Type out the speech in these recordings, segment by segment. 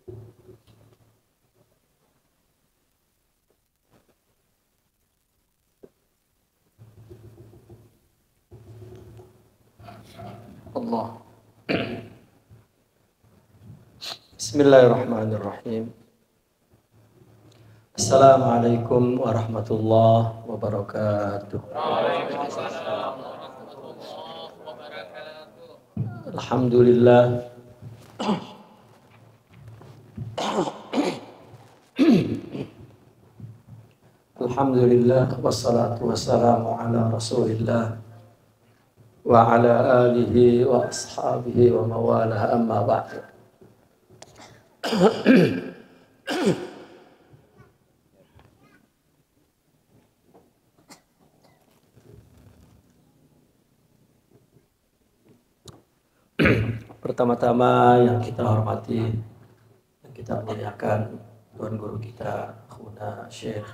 Allah. Bismillahirrahmanirrahim. Assalamualaikum warahmatullahi wabarakatuh. Waalaikumsalam warahmatullahi wabarakatuh. Alhamdulillah. Alhamdulillah wassalatu wassalamu ala Rasulillah wa ala alihi wa ashabihi wa mawalah, amma ba'du. Pertama-tama yang kita hormati, yang kita muliakan Tuan Guru kita, Akhuna Syekh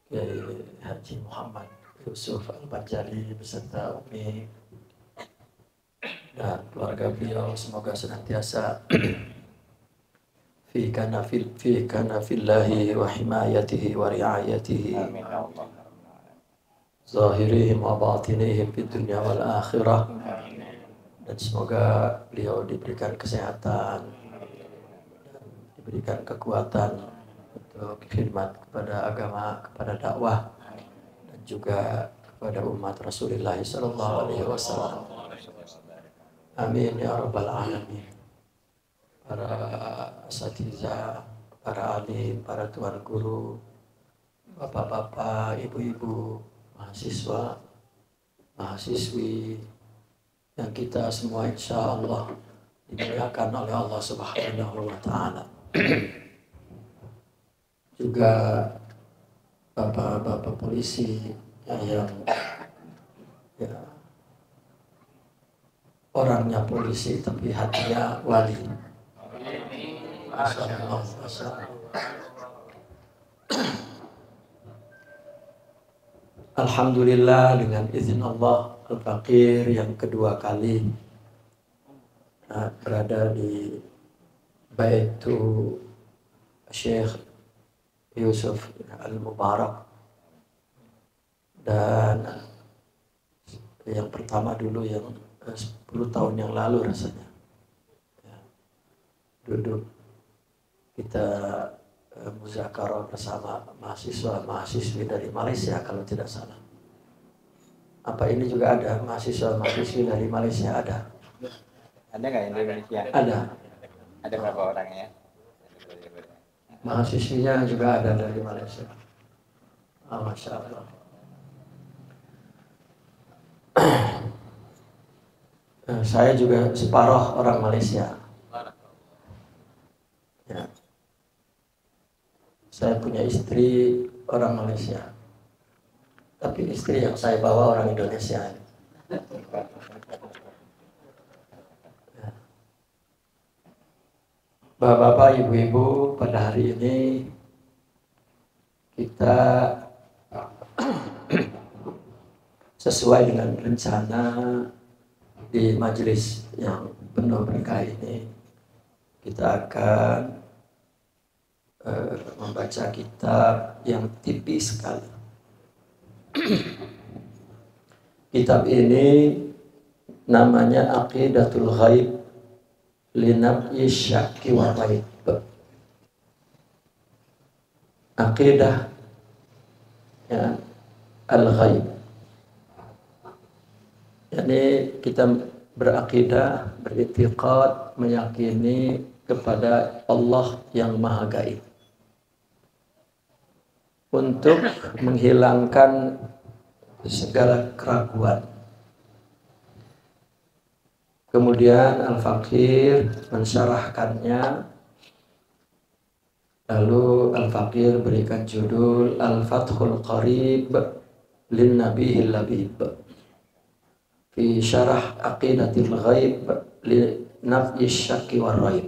Kiai Haji Muhammad Yusuf Al-Bajali beserta Umi dan keluarga beliau, semoga senantiasa fi kana fillahi wa himayatihi wa riayatihi, Amin ya Allah. zahirihim wa batinihim fid dunya wal akhirah. Dan semoga beliau diberikan kesehatan dan diberikan kekuatan untuk khidmat kepada agama, kepada dakwah, dan juga kepada umat Rasulullah sallallahu alaihi wasallam. Amin ya rabbal alamin. Para asatidzah, para alim, para tuan guru, bapak-bapak, ibu-ibu, mahasiswa, mahasiswi, yang kita semua insya Allah dimuliakan oleh Allah Subhanahu wa Ta'ala. Juga bapak-bapak polisi yang ya, orangnya polisi tapi hatinya wali. Masya Allah, Masya Allah. Alhamdulillah, dengan izin Allah, Al-Fakir yang kedua kali berada di Baitu Syekh Yusuf Al-Mubarak. Dan yang pertama dulu yang 10 tahun yang lalu rasanya ya, duduk kita muzakarah bersama mahasiswa-mahasiswi dari Malaysia kalau tidak salah. Apa ini juga ada mahasiswa-mahasiswi dari Malaysia? Ada nggak yang di Indonesia? Ada. Ada berapa orang ya? Mahasiswinya juga ada dari Malaysia. Masya Allah. Saya juga separuh orang Malaysia. Ya. Saya punya istri orang Malaysia. Tapi istri yang saya bawa orang Indonesia. Bapak-bapak, ibu-ibu, pada hari ini kita sesuai dengan rencana di majelis yang penuh berkah ini, kita akan membaca kitab yang tipis sekali. Kitab ini namanya Aqidatul Ghaib Linafyi Syakki wa Raib. Aqidah ya, Al-Ghaib. Yani kita berakidah, beriktikad, meyakini kepada Allah yang Maha Gaib untuk menghilangkan segala keraguan. Kemudian Al-Fakir mensyarahkannya. Lalu Al-Fakir berikan judul Al-Fathul Qarib Lin Nabihil Labib fi syarah Aqidatil Ghaib li Nafyi Syakki war Raib.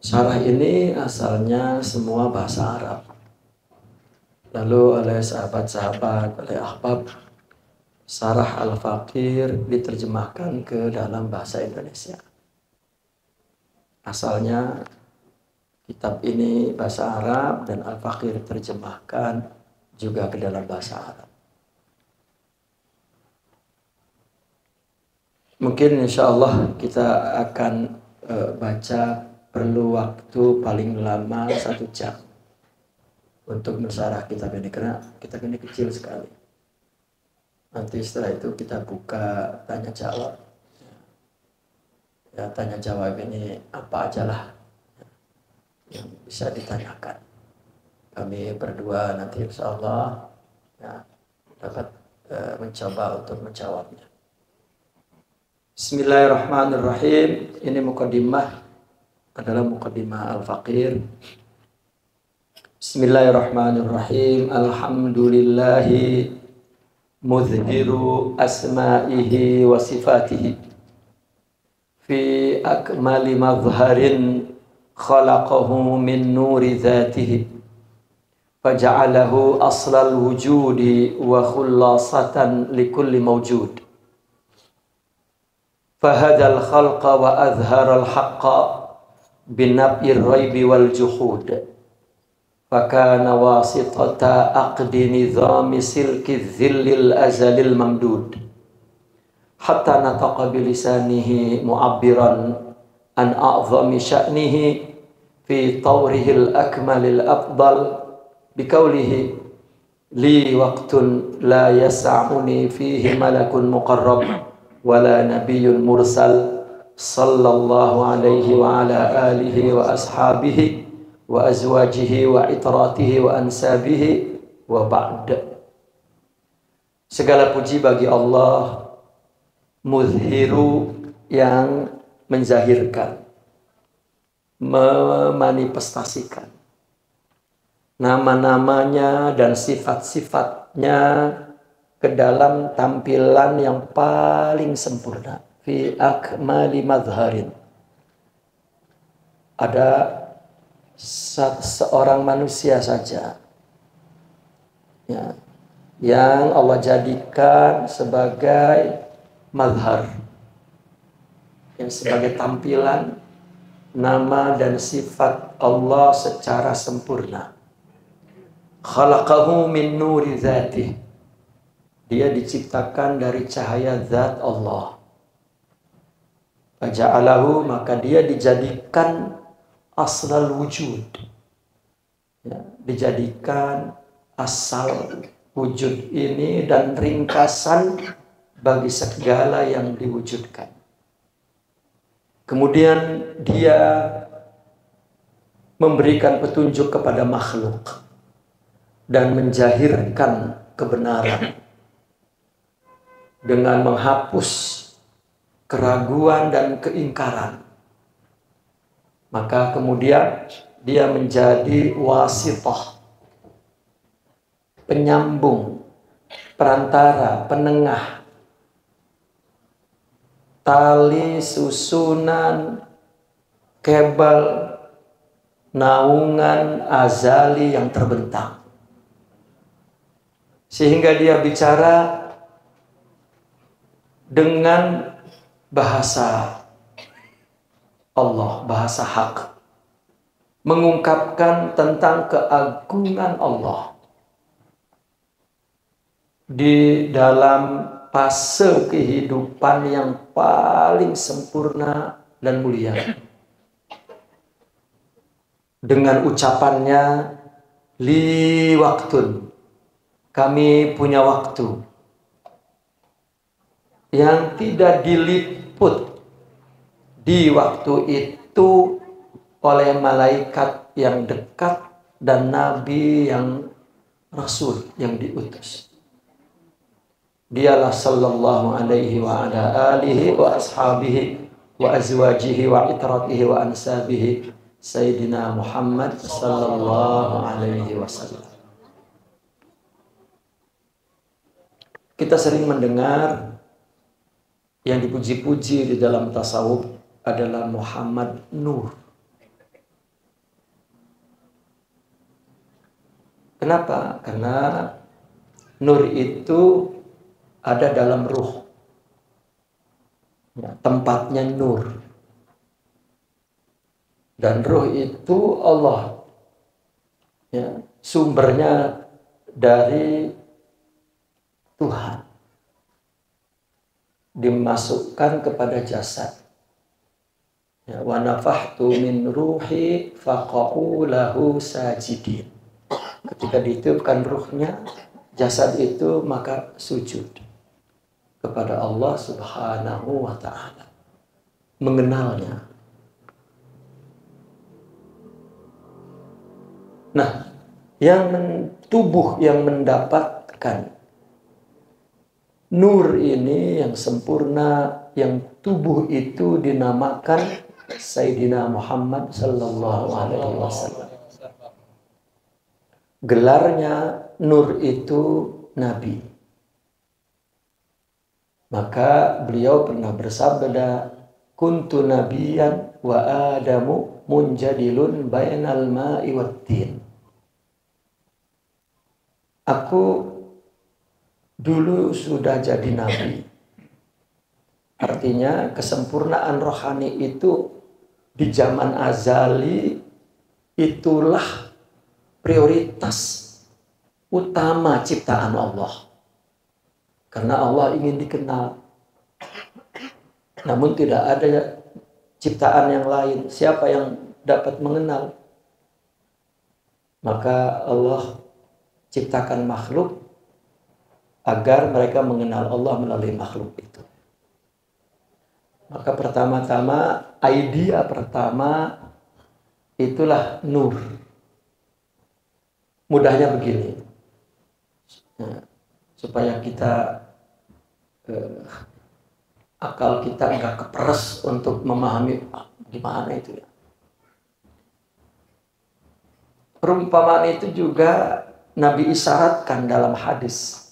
Syarah ini asalnya semua bahasa Arab. Lalu oleh sahabat-sahabat, oleh ahbab, Syarah Al-Fakir diterjemahkan ke dalam bahasa Indonesia. Asalnya kitab ini bahasa Arab dan Al-Faqir terjemahkan juga ke dalam bahasa Arab. Mungkin insya Allah kita akan baca, perlu waktu paling lama 1 jam untuk mensyarah kitab ini, karena kitab ini kecil sekali. Nanti setelah itu kita buka tanya jawab. Ya, tanya jawab ini apa aja lah yang bisa ditanyakan. Kami berdua nanti insya Allah ya, dapat mencoba untuk menjawabnya. Bismillahirrahmanirrahim. Ini muqaddimah, adalah muqaddimah Al-Faqir. Bismillahirrahmanirrahim. Alhamdulillahi muzhiru asma'ihi wa sifatihi fi akmali mazharin khalaqahu min nuri dhatihi faja'alahu aslal wujudi wa khullasatan likulli mawjud fahadal khalqa wa azharal haqqa binab'ir raibi wal juhud fakana wasitata aqdi nizami silki dhillil azalil mamdud hatta nataqa bilisanihi mu'abbiran an a'zami sya'nihi fi tawrihil akmalil afdal biqaulihi li waqtun la yas'uni fihi malakun muqarrab wala nabiyyun mursal sallallahu alaihi wa ala alihi wa ashabihi wa azwajihi wa itratihi wa ansabihi wa ba'd. Segala puji bagi Allah, muzhiru yang menzahirkan, memanifestasikan nama-namanya dan sifat-sifatnya ke dalam tampilan yang paling sempurna. Fi akmali mazharin. Ada seorang manusia saja ya, yang Allah jadikan sebagai mazhar, yang sebagai tampilan nama dan sifat Allah secara sempurna. Khalaqahu min nuri dzatih. Dia diciptakan dari cahaya zat Allah. Faja'alahu, maka dia dijadikan aslal wujud. Ya, dijadikan asal wujud ini dan ringkasan bagi segala yang diwujudkan. Kemudian dia memberikan petunjuk kepada makhluk dan menjahirkan kebenaran dengan menghapus keraguan dan keingkaran. Maka kemudian dia menjadi wasithah, penyambung, perantara, penengah, tali susunan, kabel, naungan azali yang terbentang. Sehingga dia bicara dengan bahasa Allah, bahasa hak. Mengungkapkan tentang keagungan Allah di dalam fase kehidupan yang paling sempurna dan mulia. Dengan ucapannya, li waktun, kami punya waktu yang tidak diliput di waktu itu oleh malaikat yang dekat dan nabi yang rasul yang diutus. Dialah sallallahu alaihi wa ala alihi wa ashabihi wa azwajihi wa itratihi wa ansabihi Sayyidina Muhammad sallallahu alaihi wasallam. Kita sering mendengar yang dipuji-puji di dalam tasawuf adalah Muhammad Nur. Kenapa? Karena nur itu ada dalam ruh. Ya, tempatnya nur. Dan ruh itu Allah. Ya, sumbernya dari Tuhan. Dimasukkan kepada jasad. Ya, wa nafahtu min ruhi faqa'u lahu sajidin. Ketika ditiupkan ruhnya, jasad itu maka sujud kepada Allah Subhanahu wa ta'ala. Mengenalnya. Nah, tubuh yang mendapatkan nur ini yang sempurna, yang tubuh itu dinamakan Sayyidina Muhammad sallallahu alaihi wasallam. Gelarnya nur itu Nabi. Maka beliau pernah bersabda, kuntu nabiyan wa adamu munjadilun bainal ma'i wattin. Aku dulu sudah jadi nabi. Artinya kesempurnaan rohani itu di zaman azali itulah prioritas utama ciptaan Allah. Karena Allah ingin dikenal. Namun tidak ada ciptaan yang lain. Siapa yang dapat mengenal? Maka Allah ciptakan makhluk agar mereka mengenal Allah melalui makhluk itu. Maka pertama-tama, idea pertama itulah nur. Mudahnya begini, supaya kita akal kita enggak keperes untuk memahami gimana itu ya. Perumpamaan itu juga Nabi isyaratkan dalam hadis.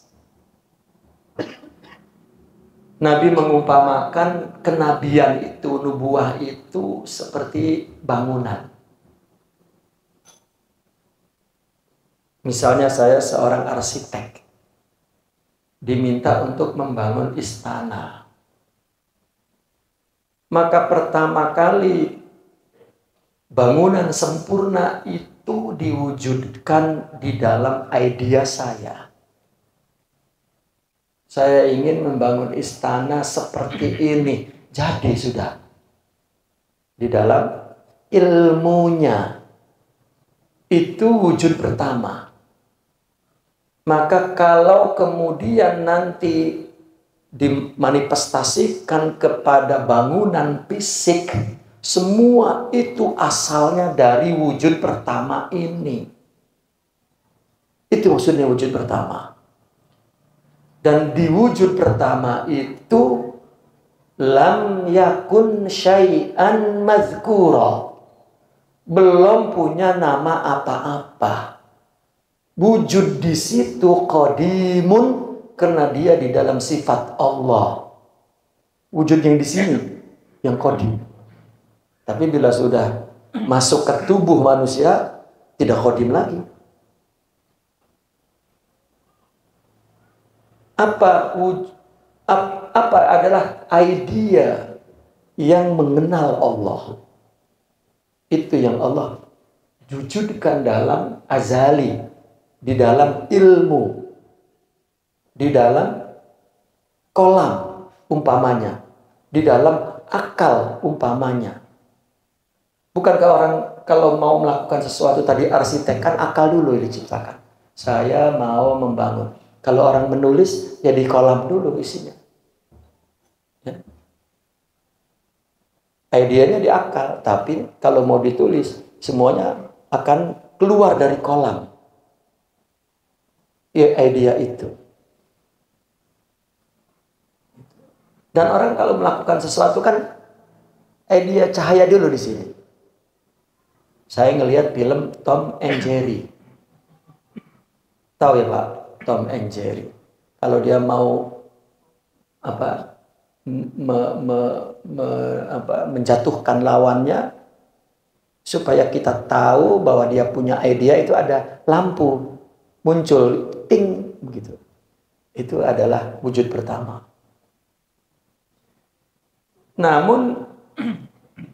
Nabi mengumpamakan kenabian itu, nubuah itu seperti bangunan. Misalnya saya seorang arsitek, diminta untuk membangun istana. Maka pertama kali bangunan sempurna itu diwujudkan di dalam idea saya. Saya ingin membangun istana seperti ini. Jadi sudah. Di dalam ilmunya. Itu wujud pertama. Maka kalau kemudian nanti dimanifestasikan kepada bangunan fisik, semua itu asalnya dari wujud pertama ini. Itu maksudnya wujud pertama. Dan di wujud pertama itu lam yakun syai'an mazkura. Belum punya nama apa-apa. Wujud di situ qadimun karena dia di dalam sifat Allah. Wujud yang di sini yang qadim. Tapi bila sudah masuk ke tubuh manusia tidak qadim lagi. Apa adalah idea yang mengenal Allah? Itu yang Allah wujudkan dalam azali, di dalam ilmu, di dalam kolam umpamanya, di dalam akal umpamanya. Bukankah orang kalau mau melakukan sesuatu tadi arsitek kan akal dulu yang diciptakan. Saya mau membangun. Kalau orang menulis, ya di kolam dulu isinya. Ya. Idenya di akal, tapi kalau mau ditulis, semuanya akan keluar dari kolam. Ya, idea itu. Dan orang kalau melakukan sesuatu kan, idea cahaya dulu di sini. Saya ngelihat film Tom and Jerry. Tahu ya Pak? Tom and Jerry. Kalau dia mau menjatuhkan lawannya supaya kita tahu bahwa dia punya idea, itu ada lampu muncul ting begitu. Itu adalah wujud pertama. Namun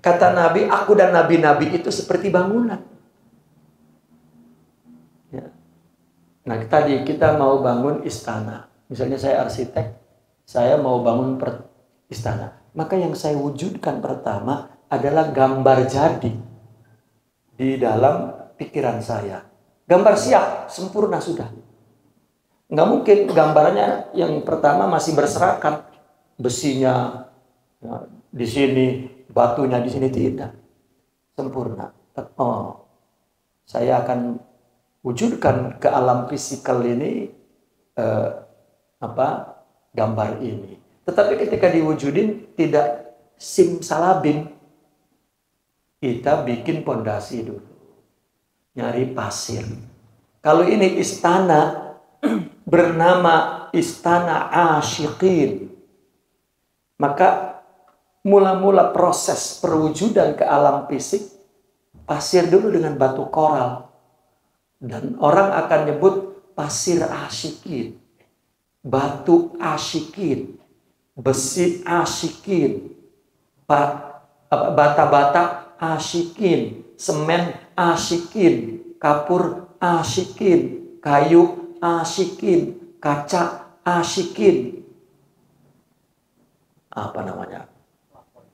Kata Nabi, aku dan nabi-nabi itu seperti bangunan. Ya. Nah tadi kita mau bangun istana. Misalnya saya arsitek, saya mau bangun istana. Maka yang saya wujudkan pertama adalah gambar jadi di dalam pikiran saya. Gambar siap, sempurna sudah. Nggak mungkin gambarnya yang pertama masih berserakan. Besinya ya, di sini, batunya di sini, tidak. Sempurna. Oh, saya akan wujudkan ke alam fisikal ini gambar ini. Tetapi ketika diwujudin tidak simsalabim. Kita bikin pondasi dulu. Nyari pasir. Kalau ini istana bernama Istana Asyiqin, maka mula-mula proses perwujudan ke alam fisik pasir dulu dengan batu koral. Dan orang akan nyebut pasir asyikin, batu asyikin, besi asyikin, bata-bata asyikin, semen asyikin, kapur asyikin, kayu asyikin, kaca asyikin,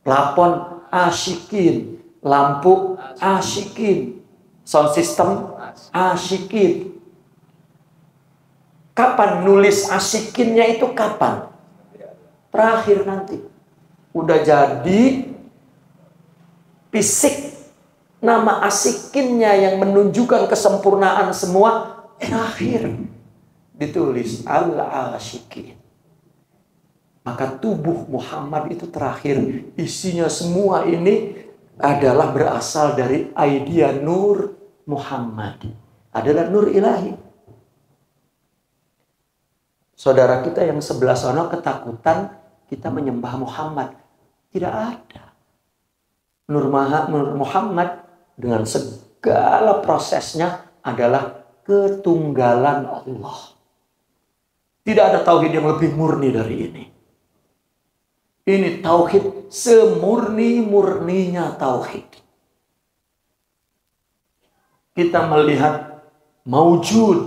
plafon asyikin, lampu asyikin, sound system asyikin. Kapan nulis asyikinnya itu kapan? Terakhir nanti. Udah jadi fisik, nama asyikinnya yang menunjukkan kesempurnaan semua, terakhir ditulis al-asyikin. Maka tubuh Muhammad itu terakhir. Isinya semua ini adalah berasal dari idea nur Muhammad. Adalah nur ilahi. Saudara kita yang sebelah sana ketakutan kita menyembah Muhammad. Tidak ada. Nur Muhammad dengan segala prosesnya adalah ketunggalan Allah. Tidak ada tauhid yang lebih murni dari ini. Ini tauhid semurni-murninya tauhid. Kita melihat maujud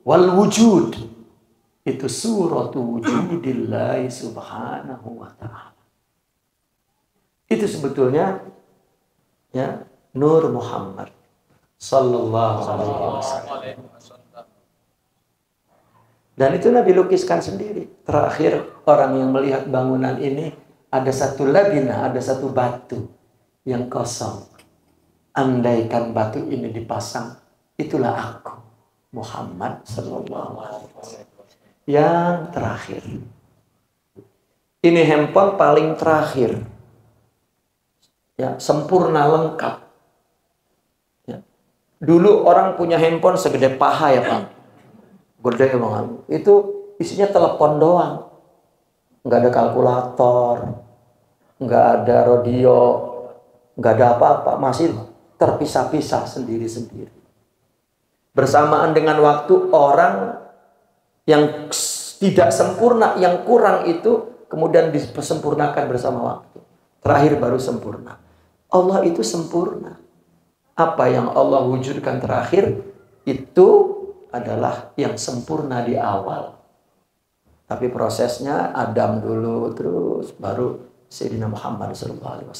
wal wujud. Itu suratu wujudillahi subhanahu wa ta'ala. Itu sebetulnya ya Nur Muhammad sallallahu alaihi wasallam. Dan itu Nabi lukiskan sendiri. Terakhir orang yang melihat bangunan ini ada satu labina, ada satu batu yang kosong. Andaikan batu ini dipasang, itulah aku, Muhammad sallallahu alaihi wasallam. Yang terakhir. Ini handphone paling terakhir. Ya, sempurna lengkap. Ya. Dulu orang punya handphone segede paha ya Pak. Gede banget. Itu isinya telepon doang. Nggak ada kalkulator. Nggak ada radio. Nggak ada apa-apa. Masih terpisah-pisah sendiri-sendiri. Bersamaan dengan waktu orang yang tidak sempurna, yang kurang itu kemudian disempurnakan bersama waktu. Terakhir baru sempurna. Allah itu sempurna. Apa yang Allah wujudkan terakhir itu adalah yang sempurna di awal. Tapi prosesnya Adam dulu, terus baru Sayyidina Muhammad SAW.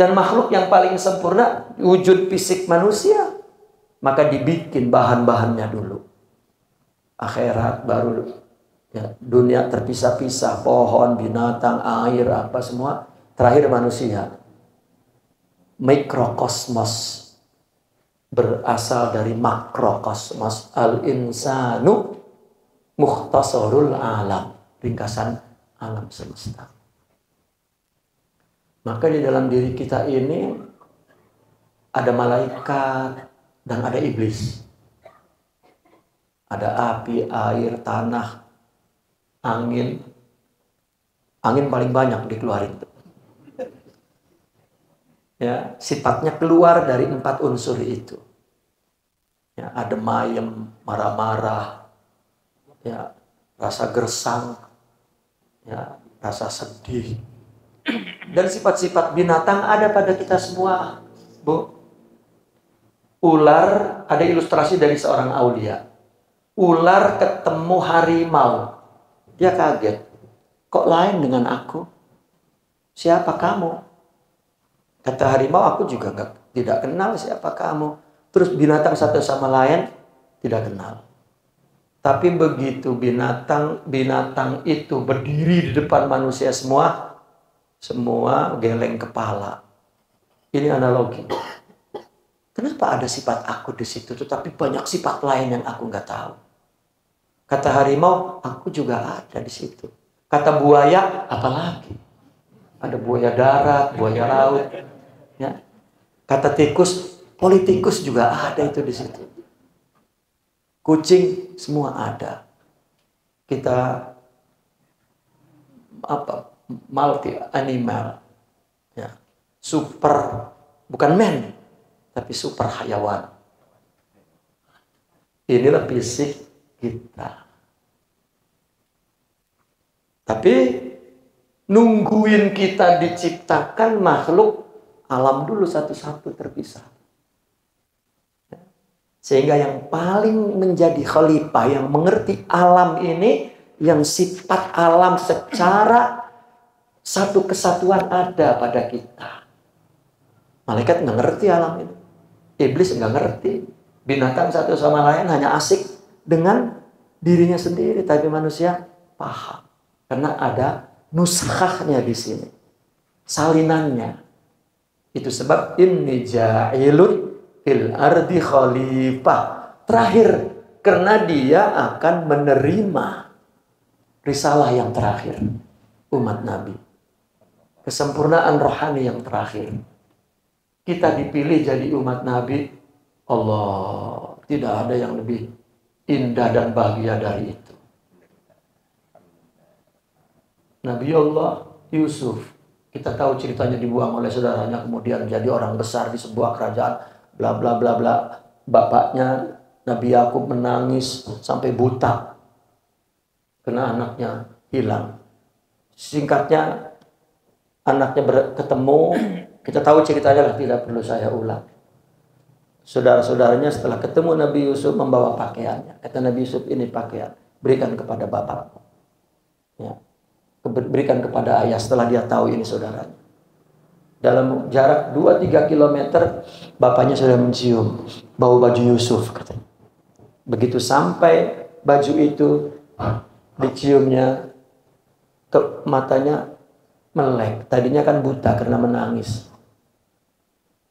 Dan makhluk yang paling sempurna wujud fisik manusia, maka dibikin bahan-bahannya dulu. Akhirat baru ya, dunia terpisah-pisah, pohon, binatang, air, apa semua. Terakhir manusia. Mikrokosmos berasal dari makrokosmos. Al-insanu mukhtasarul alam, ringkasan alam semesta. Maka di dalam diri kita ini ada malaikat dan ada iblis. Ada api, air, tanah, angin. Angin paling banyak dikeluarin. Ya, sifatnya keluar dari 4 unsur itu. Ya, ada mayem, marah-marah, ya, rasa gersang, ya, rasa sedih, Dan sifat-sifat binatang ada pada kita semua, Bu. Ular, ada ilustrasi dari seorang aulia. Ular ketemu harimau. Dia kaget. Kok lain dengan aku? Siapa kamu? Kata harimau, aku juga tidak kenal siapa kamu. Terus binatang satu sama lain tidak kenal. Tapi begitu binatang itu berdiri di depan manusia semua geleng kepala. Ini analogi. Kenapa ada sifat aku di situ, tetapi banyak sifat lain yang aku nggak tahu? Kata harimau, aku juga ada di situ. Kata buaya, apalagi? Ada buaya darat, buaya laut. Ya. Kata tikus, politikus juga ada itu di situ. Kucing, semua ada. Kita multi animal. Ya. Super, bukan man, tapi super hayawan. Inilah fisik kita. Tapi nungguin kita diciptakan makhluk alam dulu satu-satu terpisah. Sehingga yang paling menjadi khalifah, yang mengerti alam ini, yang sifat alam secara satu kesatuan ada pada kita. Malaikat nggak ngerti alam ini. Iblis nggak ngerti. Binatang satu sama lain hanya asik dengan dirinya sendiri. Tapi manusia paham. Karena ada nuskhahnya di sini. Salinannya. Itu sebab inni ja'ilun fil ardi khalifah. Terakhir. Karena dia akan menerima risalah yang terakhir. Umat Nabi. Kesempurnaan rohani yang terakhir. Kita dipilih jadi umat Nabi. Allah, tidak ada yang lebih indah dan bahagia dari itu. Nabi Allah Yusuf, kita tahu ceritanya dibuang oleh saudaranya, kemudian jadi orang besar di sebuah kerajaan, bla bla bla bla. Bapaknya Nabi Yakub menangis sampai buta karena anaknya hilang. Singkatnya, anaknya ketemu, kita tahu ceritanya lah, tidak perlu saya ulang. Saudara-saudaranya setelah ketemu Nabi Yusuf membawa pakaiannya. Kata Nabi Yusuf, ini pakaian, berikan kepada bapakku. Ya. Berikan kepada ayah setelah dia tahu ini saudaranya. Dalam jarak 2-3 kilometer, bapaknya sudah mencium bau baju Yusuf, katanya. Begitu sampai baju itu diciumnya, ke matanya melek. Tadinya kan buta karena menangis.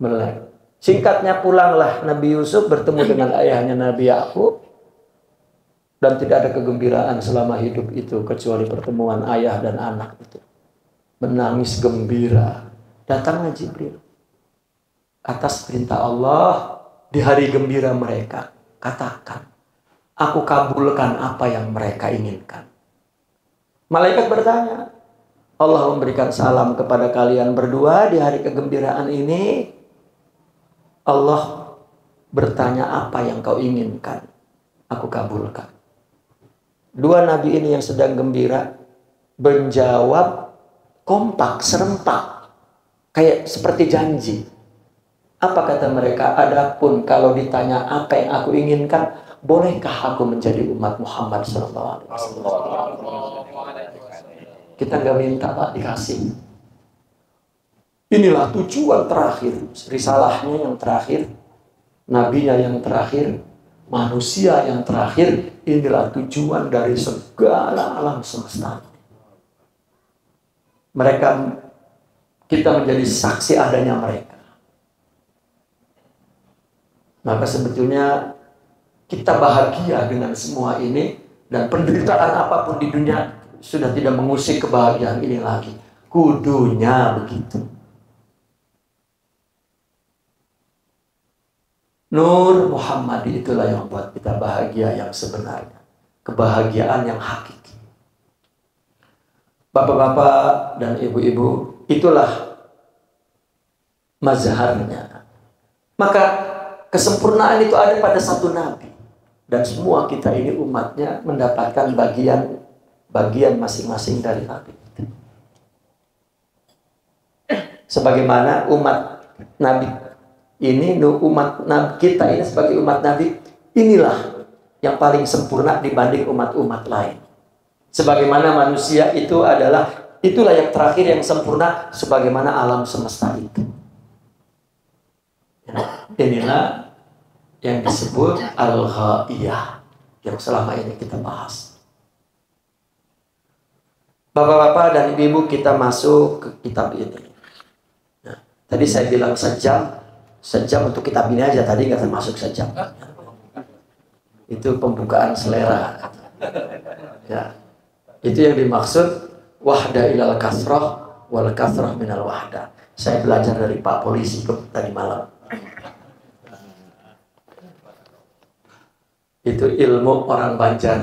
Melek. Singkatnya pulanglah Nabi Yusuf bertemu dengan ayahnya Nabi Yakub. Dan tidak ada kegembiraan selama hidup itu kecuali pertemuan ayah dan anak itu. Menangis gembira. Datanglah Jibril. Atas perintah Allah di hari gembira mereka. Katakan, aku kabulkan apa yang mereka inginkan. Malaikat bertanya, Allah memberikan salam kepada kalian berdua di hari kegembiraan ini. Allah bertanya, apa yang kau inginkan? Aku kabulkan. Dua nabi ini yang sedang gembira menjawab kompak, serempak, kayak seperti janji. Apa kata mereka? Adapun kalau ditanya apa yang aku inginkan, bolehkah aku menjadi umat Muhammad SAW? Kita nggak minta, Pak, dikasih. Inilah tujuan terakhir, risalahnya yang terakhir, nabinya yang terakhir, manusia yang terakhir. Inilah tujuan dari segala alam semesta. Kita menjadi saksi adanya mereka. Maka sebetulnya kita bahagia dengan semua ini, dan penderitaan apapun di dunia sudah tidak mengusik kebahagiaan ini lagi. Kudunya begitu. Nur Muhammadi itulah yang buat kita bahagia yang sebenarnya. Kebahagiaan yang hakiki. Bapak-bapak dan ibu-ibu, itulah mazharnya. Maka kesempurnaan itu ada pada satu nabi. Dan semua kita ini umatnya mendapatkan bagian masing-masing dari nabi. Sebagaimana umat Nabi ini, umat Nabi kita ini sebagai umat Nabi, inilah yang paling sempurna dibanding umat-umat lain. Sebagaimana manusia itulah yang terakhir yang sempurna sebagaimana alam semesta itu. Inilah yang disebut al-ghaiyah yang selama ini kita bahas. Bapak-bapak dan ibu-ibu, kita masuk ke kitab ini. Nah, tadi saya bilang sejam untuk kitab ini aja, tadi nggak termasuk sejam. Itu pembukaan selera. Ya, itu yang dimaksud wahda ilal kasrah wal kasrah minal wahda. Saya belajar dari Pak Polisi tadi malam. Itu ilmu orang Banjar.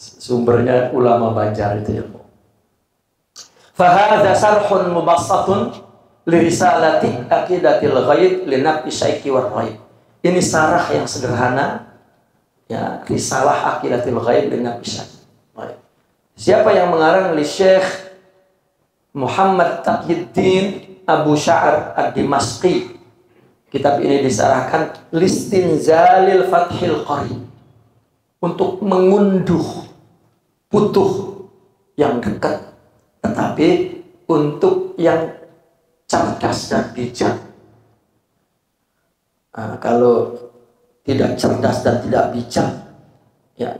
Sumbernya ulama Banjar itu ilmu. Fahadha sarhun mubassatun li risalati aqidatil ghaib li nafi syaiki war ghaib. Ini sarah yang sederhana, ya, risalah aqidatil ghaib li nafi syaiki. Siapa yang mengarang? Li Syekh Muhammad Taqiyuddin Abu Sya'ar Ad-Dimashqi. Kitab ini disarahkan listinzalil fathil qari, untuk mengunduh putuh yang dekat, tetapi untuk yang cerdas dan bijak. Kalau tidak cerdas dan tidak bijak, ya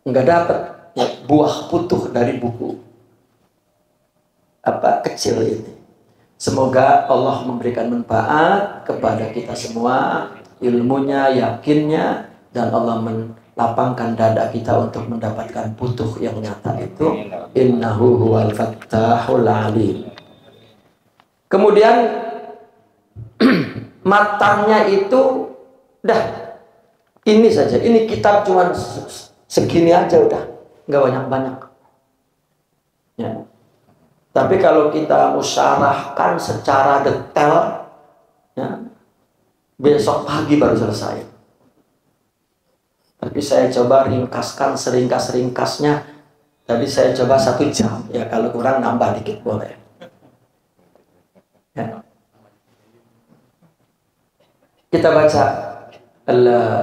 nggak dapat ya, buah putuh dari buku kecil ini. Semoga Allah memberikan manfaat kepada kita semua, ilmunya, yakinnya, dan Allah melapangkan dada kita untuk mendapatkan putuh yang nyata itu. Innahu huwal fattahul alim. Kemudian matanya itu ini saja. Ini kitab cuma segini aja udah, nggak banyak-banyak. Ya. Tapi kalau kita musyarahkan secara detail, ya, besok pagi baru selesai. Tapi saya coba ringkaskan seringkas-ringkasnya. Tadi saya coba 1 jam. Ya kalau kurang nambah dikit boleh. Ya. Kita baca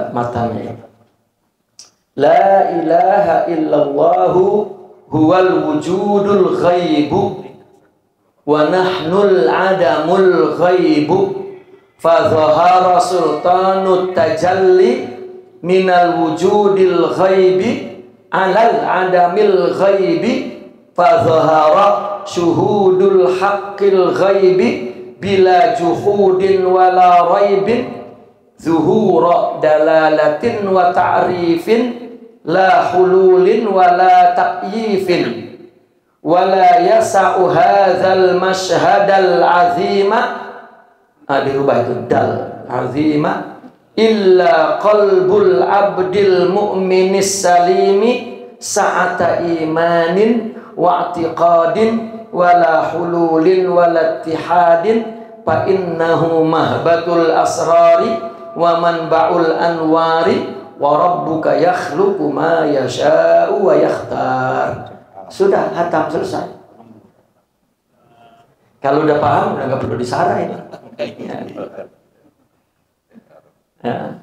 matanya. La ilaha illallahu huwal wujudul ghaibu wa nahnul adamul ghaibu fa dhahara sultanut tajalli minal wujudil ghaibi alal adamil ghaibi fa dhahara syuhudul haqqil ghaibi bila juhudin wala raibin zuhura dalalatin wa ta'rifin la hululin wala taqyifin wala yasa'u hadzal mashhadal azima, dirubah itu dal azima, illa qalbul abdil mu'minis salimi sa'ata imanin wa i'tiqadin wala hululin wala ittihadin fa innahu mahbatul asrari wa manba'ul anwari wa rabbuka yakhluqu ma yasha'u wa yakhtar. Sudah, hatam, selesai. Kalau udah paham, udah nggak perlu disarah ini. Ya.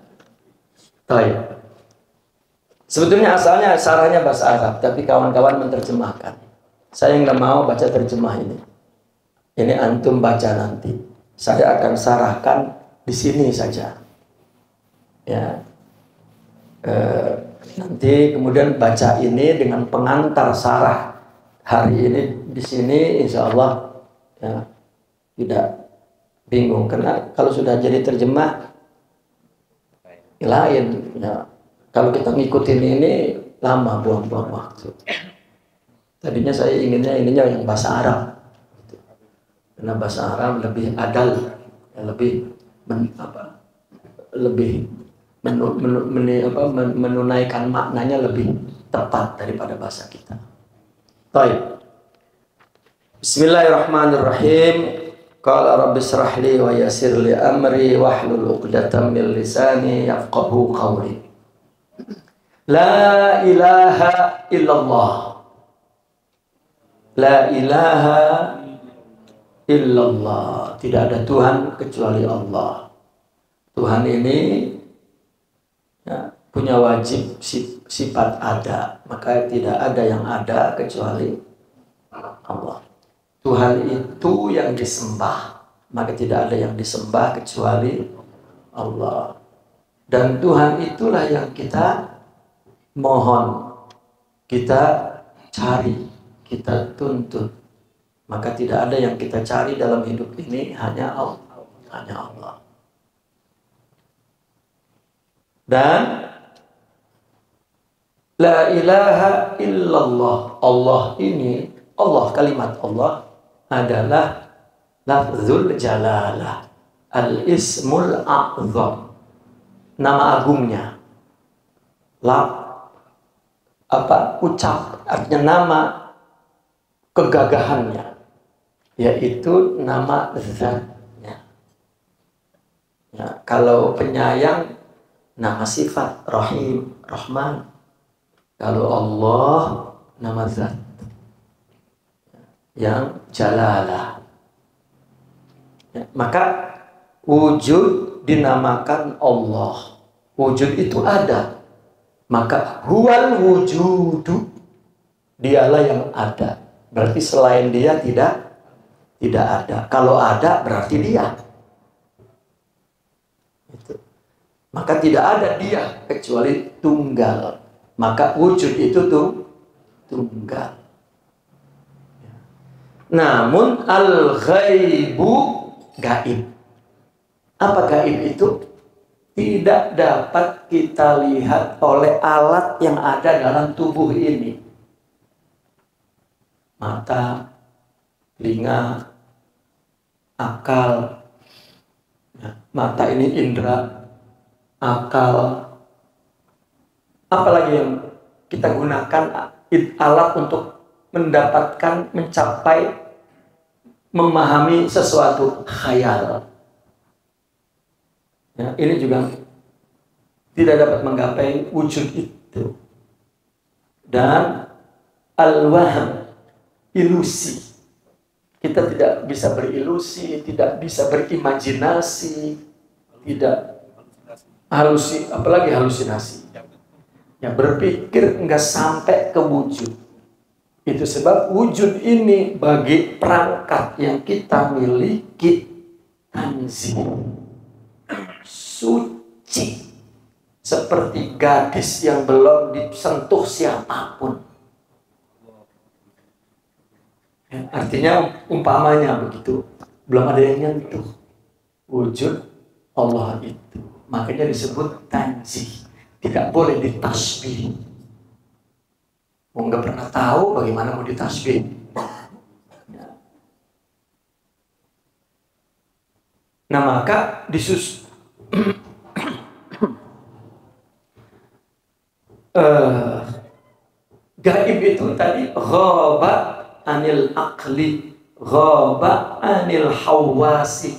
Baik. Sebetulnya asalnya sarahnya bahasa Arab, tapi kawan-kawan menerjemahkan. Saya nggak mau baca terjemah ini. Ini antum baca nanti. Saya akan sarahkan di sini saja. Ya. Nanti kemudian baca ini dengan pengantar sarah hari ini di sini, insya Allah ya, tidak bingung. Karena kalau sudah jadi terjemah lain ya, kalau kita ngikutin ini lama, buang-buang waktu. Tadinya saya inginnya yang bahasa Arab, karena bahasa Arab lebih adal, lebih menunaikan maknanya lebih tepat daripada bahasa kita. Baik. Bismillahirrahmanirrahim. Qala rabbi shrah li wa yassir li amri wahlul 'uqdatam min lisani yafqahu qawli. La ilaha illallah. La ilaha illallah. Tidak ada Tuhan kecuali Allah. Tuhan ini ya, punya wajib sifat ada, maka tidak ada yang ada kecuali Allah. Tuhan itu yang disembah, maka tidak ada yang disembah kecuali Allah. Dan Tuhan itulah yang kita mohon, kita cari, kita tuntut. Maka tidak ada yang kita cari dalam hidup ini, hanya Allah. Dan la ilaha illallah. Allah ini, Allah, kalimat Allah adalah lafzul jalalah, al-ismul a'zam, nama agungnya. Ucap, artinya nama kegagahannya, yaitu nama zatnya. Ya, kalau penyayang, nama sifat Rahim, Rahman. Kalau Allah, nama zat yang jalalah. Ya, maka wujud dinamakan Allah. Wujud itu ada. Maka huwal wujudu, dialah yang ada. Berarti selain dia tidak ada. Kalau ada berarti dia. Itu. Maka tidak ada dia kecuali tunggal. Maka wujud itu tunggal. Namun al-ghaibu gaib. Apa gaib itu? Tidak dapat kita lihat oleh alat yang ada dalam tubuh ini. Mata, telinga, akal. Mata ini indera, akal. Apalagi yang kita gunakan alat untuk mendapatkan, mencapai, memahami sesuatu khayal. Ya, ini juga tidak dapat menggapai wujud itu. Dan al-wahm, ilusi. Kita tidak bisa berilusi, tidak bisa berimajinasi, tidak apalagi halusinasi. Ya, berpikir enggak sampai ke wujud. Itu sebab wujud ini bagi perangkat yang kita miliki tanzih, suci, seperti gadis yang belum disentuh siapapun. Ya, artinya umpamanya begitu, belum ada yang nyentuh wujud Allah itu. Makanya disebut tanzih, tidak boleh ditasbih. Mau nggak pernah tahu bagaimana mau ditasbih. Nah, maka gaib itu tadi ghaba anil aqli, ghaba anil hawasi,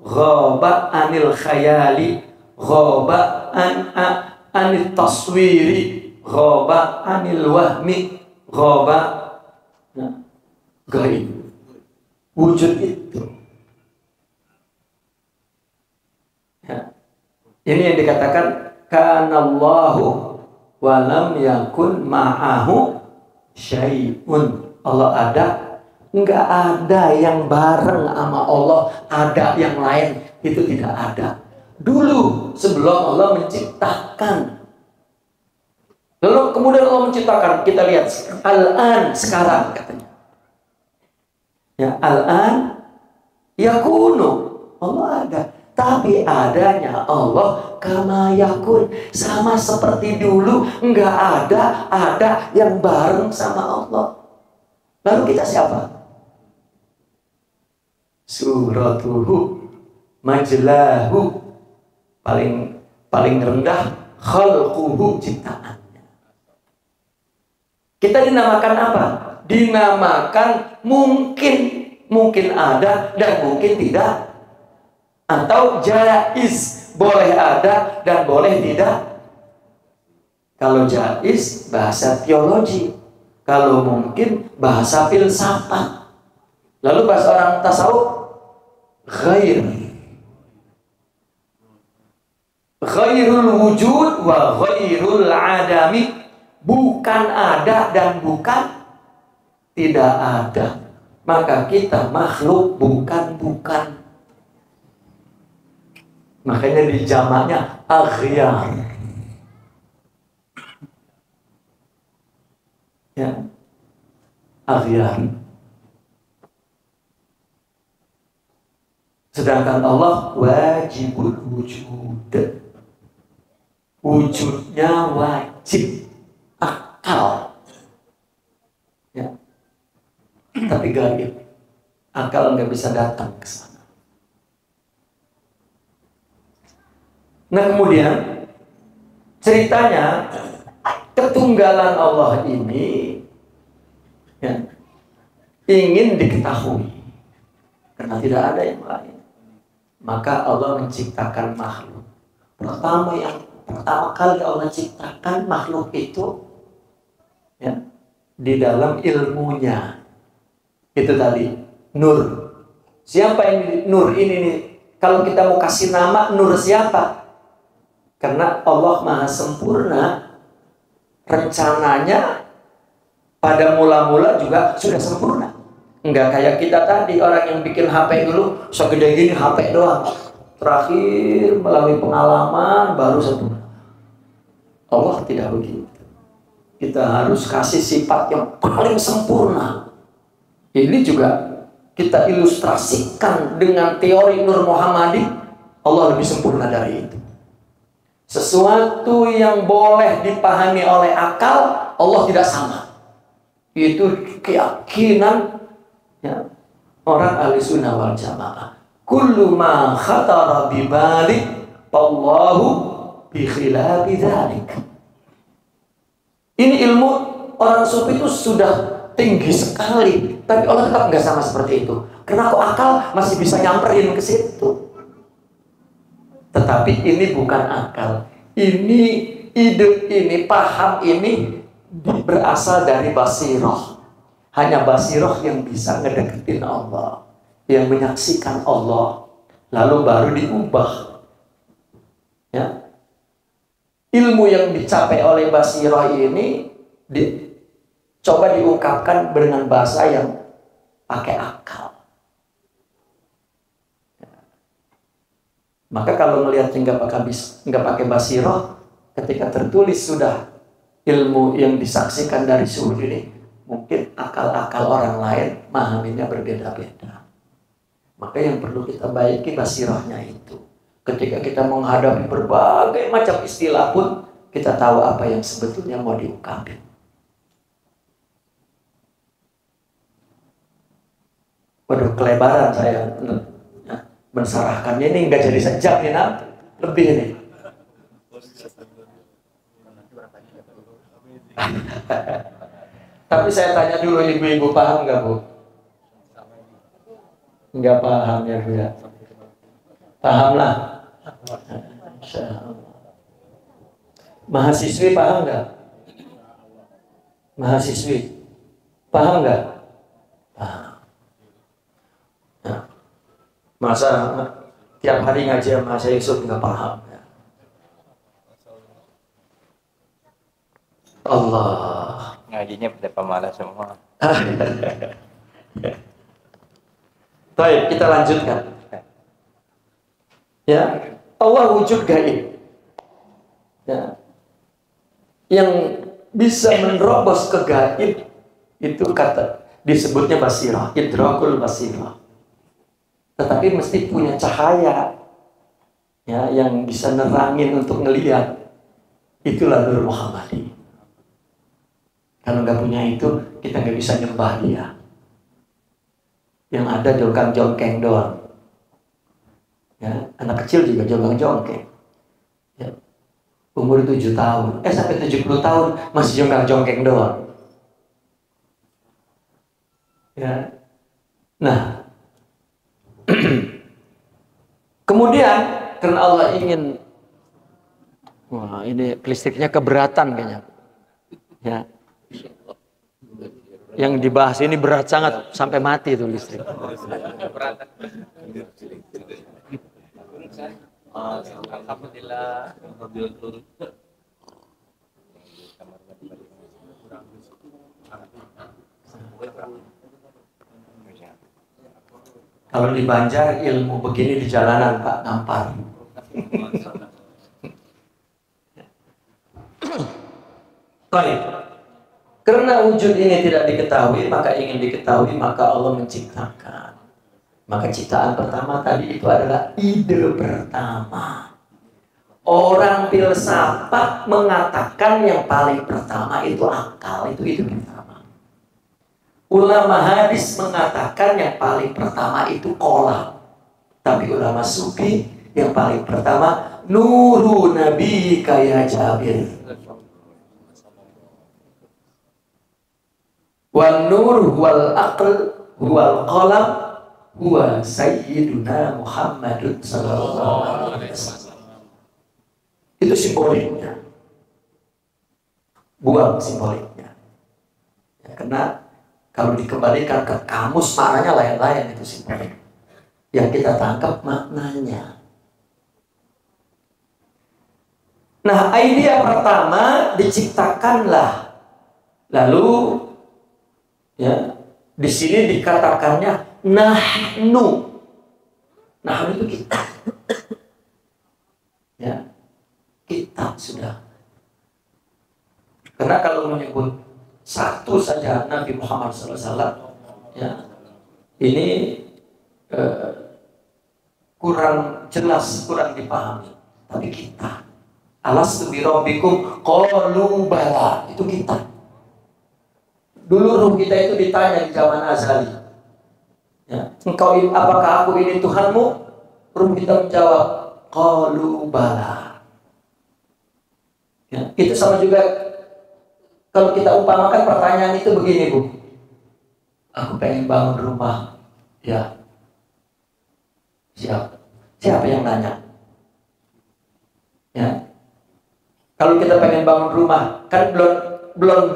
ghaba anil khayali, ghaba anil taswiri, ghaba anil wahmi, ghaba gaib. Wujud itu. Ya. Ini yang dikatakan kanallahu walam yakun ma'ahu syai'un. Allah ada, enggak ada yang bareng sama Allah, ada yang lain, itu tidak ada. Dulu sebelum Allah menciptakan. Lalu kemudian Allah menciptakan, kita lihat al-an sekarang katanya. Ya, al-an yakunu, Allah ada. Tapi adanya Allah kama yakun, sama seperti dulu, enggak ada yang bareng sama Allah. Lalu kita siapa? Suratuhu majlahu, paling rendah, khalquhu, ciptaannya. Kita dinamakan apa? Dinamakan mungkin ada dan mungkin tidak. Atau jaiz, boleh ada dan boleh tidak. Kalau jaiz bahasa teologi, kalau mungkin bahasa filsafat. Lalu bahasa orang tasawuf ghair. Ghairul wujud wa ghairul adami. Bukan ada dan bukan tidak ada. Maka kita makhluk bukan. Makanya di jamaknya aghyar. Ya. Aghyar. Sedangkan Allah wajibul wujud. Wujudnya wajib. Akal. Ya. Tapi gaib. Akal nggak bisa datang ke sana. Nah kemudian ceritanya ketunggalan Allah ini ya, ingin diketahui karena tidak ada yang lain. Maka Allah menciptakan makhluk. Pertama kali Allah ciptakan makhluk itu ya, di dalam ilmunya. Itu tadi nur. Siapa yang nur ini nih? Kalau kita mau kasih nama nur siapa? Karena Allah Maha Sempurna, rencananya pada mula-mula juga sudah sempurna. Enggak kayak kita tadi, orang yang bikin HP dulu segede gini HP doang. Terakhir melalui pengalaman baru sempurna. Allah tidak begitu. Kita harus kasih sifat yang paling sempurna. Ini juga kita ilustrasikan dengan teori Nur Muhammadi. Allah lebih sempurna dari itu. Sesuatu yang boleh dipahami oleh akal, Allah tidak sama. Itu keyakinan ya, orang ahli sunnah wal jamaah. Kullu ma khatara bi balik, Allahu bi khilafi dzalik. Ini ilmu orang sufi itu sudah tinggi sekali, tapi Allah tetap nggak sama seperti itu. Karena kok akal masih bisa nyamperin ke situ. Tetapi ini bukan akal. Ini ide ini, paham ini berasal dari basirah. Hanya basirah yang bisa ngedeketin Allah, yang menyaksikan Allah, lalu baru diubah. Ya. Ilmu yang dicapai oleh basirah ini coba diungkapkan dengan bahasa yang pakai akal. Maka kalau melihat nggak pakai basirah, ketika tertulis sudah ilmu yang disaksikan dari suhu ini, mungkin akal-akal orang lain memahaminya berbeda-beda. Maka yang perlu kita baiki basirahnya itu. Ketika kita menghadapi berbagai macam istilah pun, kita tahu apa yang sebetulnya mau diungkapin. Waduh, kelebaran saya mensarahkannya ini nggak jadi sejam nih, lebih nih. Tapi saya tanya dulu, ibu-ibu paham nggak Bu? Nggak paham ya Bu ya? Paham lah. Mahasiswi paham nggak? Mahasiswi paham nggak? Paham. Masa tiap hari ngaji sama saya Yusuf nggak paham ya? Allah. Ngajinya pada pemalas semua. Baik, kita lanjutkan. Ya, Allah wujud gaib. Ya. Yang bisa menerobos ke gaib itu disebutnya basirah, idrakul basirah. Tetapi mesti punya cahaya ya, yang bisa nerangin untuk ngelihat. Itulah Nur Muhammadi. Kalau nggak punya itu, kita nggak bisa nyembah dia. Yang ada jongkang-jongkeng doang. Ya, anak kecil juga jongkang-jongkeng. Ya, umur 7 tahun, sampai 70 tahun masih jongkang-jongkeng doang. Ya, nah. Kemudian karena Allah ingin, wah ini listriknya keberatan kayaknya, ya. Yang dibahas ini berat sangat sampai mati itu listrik. Alhamdulillah. Kalau di Banjar ilmu begini di jalanan Pak, nampar. Baik. Karena wujud ini tidak diketahui, maka ingin diketahui, maka Allah menciptakan. Maka ciptaan pertama tadi itu adalah ide pertama. Orang filsafat mengatakan yang paling pertama itu akal, itu ide pertama. Ulama hadis mengatakan yang paling pertama itu qalam. Tapi ulama sufi yang paling pertama nuru nabi kaya Jabir. Wan nur wal aql wal qalam huwa sayyiduna Muhammadun sallallahu alaihi wasallam. Itu simboliknya. Buang simboliknya. Ya, karena kalau dikembalikan ke kamus maknanya lain-lain itu simbolik. Yang kita tangkap maknanya. Nah, idea pertama diciptakanlah. Lalu ya, di sini dikatakannya nahnu. Nahnu itu kita. Ya. Kita sudah. Karena kalau menyebut satu saja Nabi Muhammad SAW, ya, ini kurang jelas, kurang dipahami. Tapi kita, alastu bi rabbikum qalu bala, itu kita. Dulu ruh kita itu ditanya di zaman azali, ya, engkau apakah aku ini Tuhanmu? Ruh kita menjawab qalu bala. Ya, itu sama juga kalau kita umpamakan pertanyaan itu begini, Bu. Aku pengen bangun rumah. Ya. Siapa yang nanya? Ya. Kalau kita pengen bangun rumah, kan belum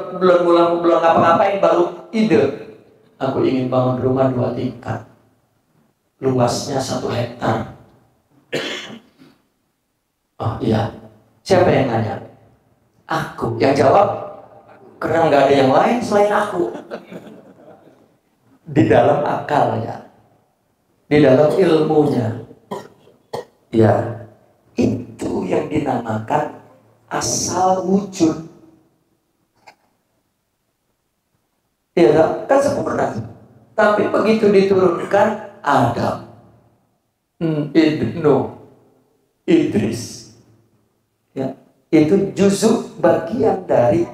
ngapa-ngapain baru ide. Aku ingin bangun rumah 2 tingkat. Luasnya 1 hektar. Oh iya. Siapa yang nanya? Aku. Yang jawab, karena nggak ada yang lain selain aku. Di dalam akalnya, di dalam ilmunya, ya, itu yang dinamakan asal wujud. Ya, kan sempurna. Tapi begitu diturunkan Adam, Ibnu, Idris, ya, itu juzuk bagian dari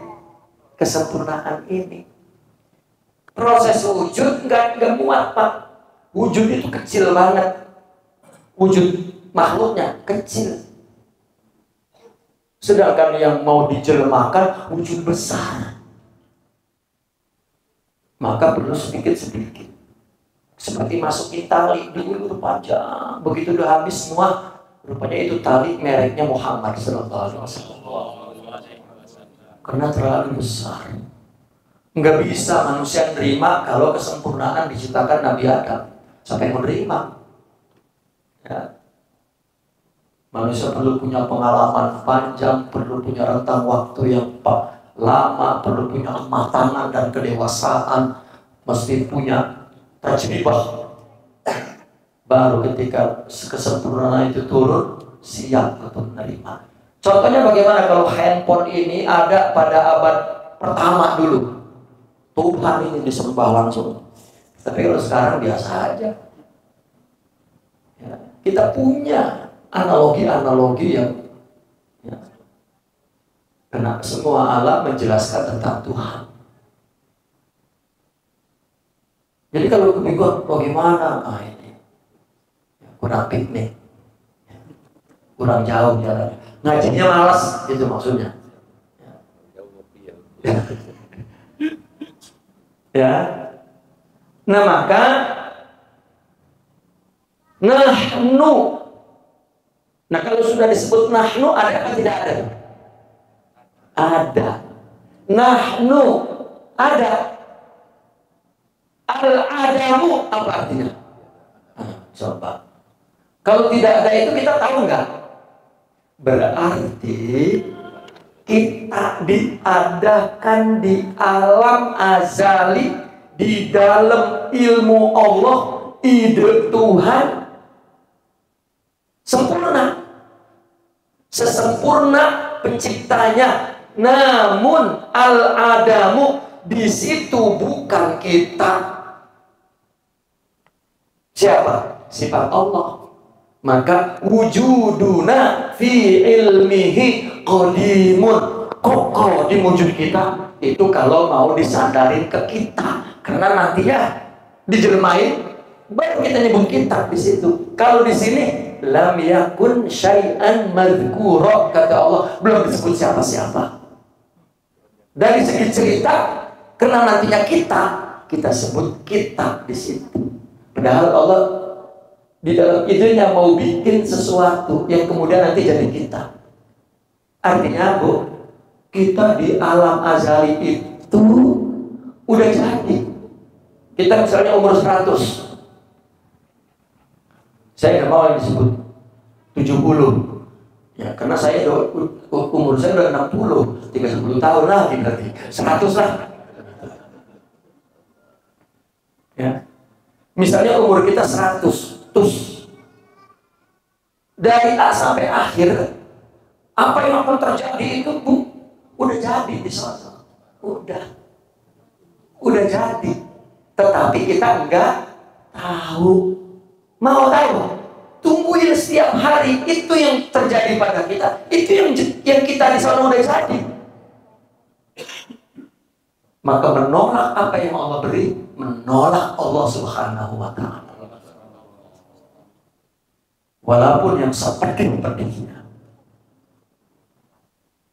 kesempurnaan ini. Proses wujud nggak muat, Pak. Wujud itu kecil banget. Wujud makhluknya kecil. Sedangkan yang mau dijelmakan wujud besar. Maka perlu sedikit-sedikit. Seperti masukin tali dulu itu panjang. Begitu udah habis semua, rupanya itu tali mereknya Muhammad sallallahu alaihi wasallam. Karena terlalu besar. Nggak bisa manusia menerima kalau kesempurnaan diciptakan Nabi Adam. Sampai menerima. Ya. Manusia perlu punya pengalaman panjang, perlu punya rentang waktu yang lama, perlu punya kematangan dan kedewasaan, mesti punya tajribah. Baru ketika kesempurnaan itu turun, siap untuk menerima. Contohnya bagaimana kalau handphone ini ada pada abad pertama dulu. Tuhan ini disembah langsung. Tapi kalau sekarang biasa aja. Ya, kita punya analogi-analogi yang ya, karena semua alam menjelaskan tentang Tuhan. Jadi kalau kebingungan bagaimana? Ini kurang piknik, kurang jauh jalan. Ngajinya malas, itu maksudnya. Ya. Nah maka nahnu. Nah kalau sudah disebut nahnu, ada apa tidak ada? Ada. Nahnu ada. Al-adamu apa artinya? Coba. Kalau tidak ada itu kita tahu nggak? Berarti kita diadakan di alam azali, di dalam ilmu Allah, ide Tuhan sempurna, sesempurna penciptanya. Namun al-adamu di situ bukan kita. Siapa? Sifat Allah. Maka wujuduna fi ilmihi qadimun. Kokoh di wujud kita itu kalau mau disadarin ke kita, karena nantinya dijelmain baru kita nyebut kita di situ. Kalau di sini lam yakun syai'an madhkura, kata Allah, belum disebut siapa-siapa. Dari segi cerita, karena nantinya kita sebut kita di situ. Padahal Allah di dalam idenya mau bikin sesuatu yang kemudian nanti jadi kita. Artinya, Bu, kita di alam azali itu udah jadi. Kita misalnya umur 100. Saya nggak mau yang disebut 70. Ya, karena saya umur saya udah 60, 30 tahun lagi berarti 100 lah. Ya. Misalnya umur kita 100, terus dari A sampai akhir, apa yang akan terjadi itu, Bu, udah jadi di sana. Udah jadi. Tetapi kita enggak tahu. Mau tahu? Tungguin setiap hari, itu yang terjadi pada kita. Itu yang kita di sana udah jadi. Maka menolak apa yang Allah beri, menolak Allah Subhanahu wa ta'ala. Walaupun yang sepedih-pedihnya.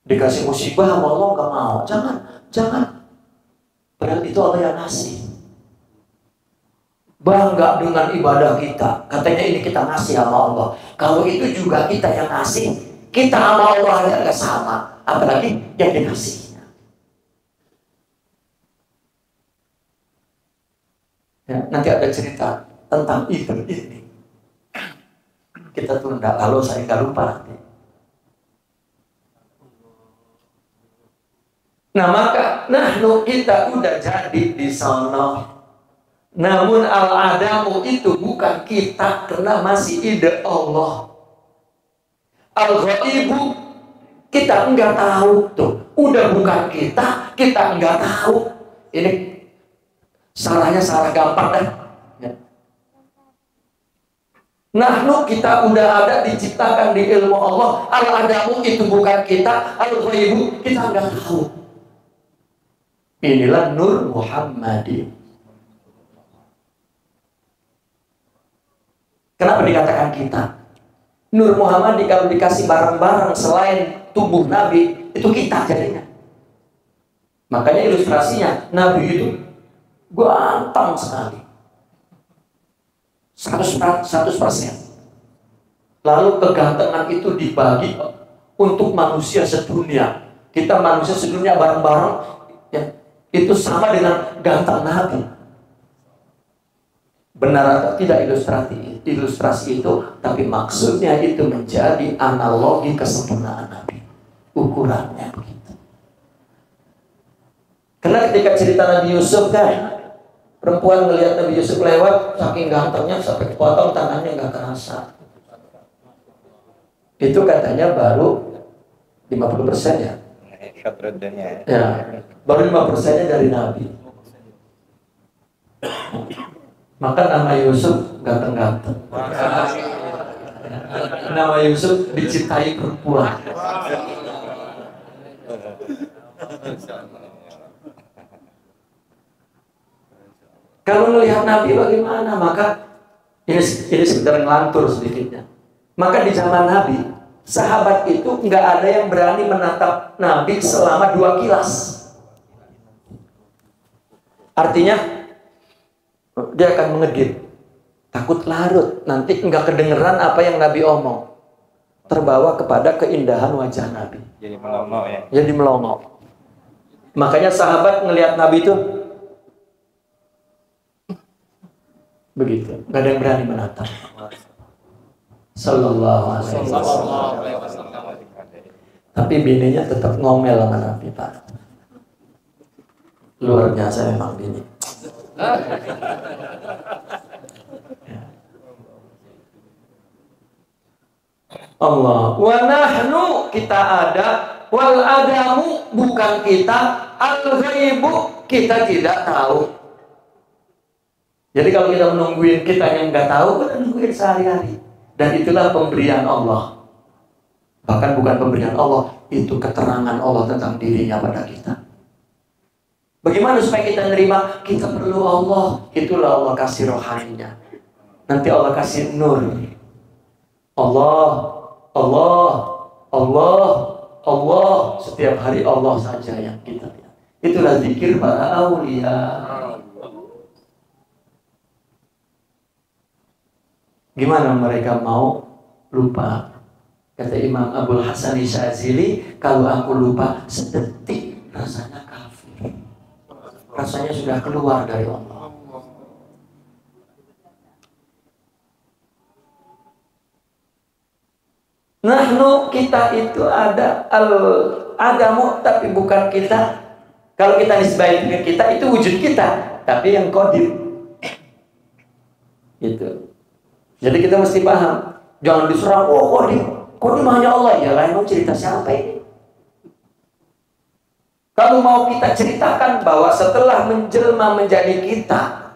Dikasih musibah sama Allah nggak mau. Jangan. Padahal itu Allah yang ngasih. Bangga dengan ibadah kita. Katanya ini kita ngasih sama Allah. Kalau itu juga kita yang ngasih, kita sama Allah nggak sama. Apalagi yang dikasihnya. Ya, nanti ada cerita tentang itu ini. Kita tunda, kalau saya nggak lupa nanti. Nah maka, kita udah jadi di sana. Namun al-adamu itu bukan kita, karena masih ide Allah. Al-ghaibu kita enggak tahu tuh. Udah bukan kita enggak tahu. Ini salahnya salah gampang dah. Nahnu kita udah ada, diciptakan di ilmu Allah. Al-adamu itu bukan kita, al-ghaibu kita enggak tahu. Inilah Nur Muhammadi. Kenapa dikatakan kita? Nur Muhammadi kalau dikasih barang-barang selain tubuh Nabi, itu kita jadinya. Makanya ilustrasinya, Nabi itu ganteng sekali. 100%. Lalu kegantengan itu dibagi untuk manusia sedunia. Kita manusia sedunia bareng-bareng, ya, itu sama dengan ganteng Nabi. Benar atau tidak ilustrasi itu, tapi maksudnya itu menjadi analogi kesempurnaan Nabi. Ukurannya begitu. Karena ketika cerita Nabi Yusuf kan, perempuan melihat Nabi Yusuf lewat, saking gantengnya sampai kepotong tangannya nggak terasa. Itu katanya baru 50% ya. Ya, baru 5%-nya dari Nabi. Maka nama Yusuf ganteng-ganteng. Nama Yusuf dicintai perempuan. Kalau melihat Nabi bagaimana? Maka ini sekedar ngelantur sedikitnya. Maka di zaman Nabi, sahabat itu nggak ada yang berani menatap Nabi selama 2 kilas. Artinya dia akan mengedip, takut larut, nanti nggak kedengeran apa yang Nabi omong, terbawa kepada keindahan wajah Nabi. Jadi melongo ya. Jadi melongo. Makanya sahabat ngelihat Nabi itu Begitu, nggak ada yang berani menatap. Sallallahu alaihi wasallam. Tapi bininya tetap ngomel sama Nabi, Pak. Luar biasa memang bini. Allah wa nahnu, kita ada, wal adamu, bukan kita, al ghaibu, kita tidak tahu. Jadi kalau kita menungguin kita yang nggak tahu, kita nungguin sehari-hari. Dan itulah pemberian Allah. Bahkan bukan pemberian Allah, itu keterangan Allah tentang dirinya pada kita. Bagaimana supaya kita menerima? Kita perlu Allah. Itulah Allah kasih rohaninya. Nanti Allah kasih nur. Allah, Allah, Allah, Allah. Setiap hari Allah saja yang kita lihat. Itulah zikir para aulia. Gimana mereka mau lupa? Kata Imam Abul Hasan Syazili, kalau aku lupa sedetik rasanya kafir. Rasanya sudah keluar dari Allah. Nahnu, kita itu ada al-adamu, tapi bukan kita. Kalau kita nisbahin ke kita, itu wujud kita, tapi yang qadim. Gitu. Jadi kita mesti paham, jangan diserang, oh qadim hanya Allah. Ya lah, emang cerita siapa ini? Kalau mau kita ceritakan bahwa setelah menjelma menjadi kita,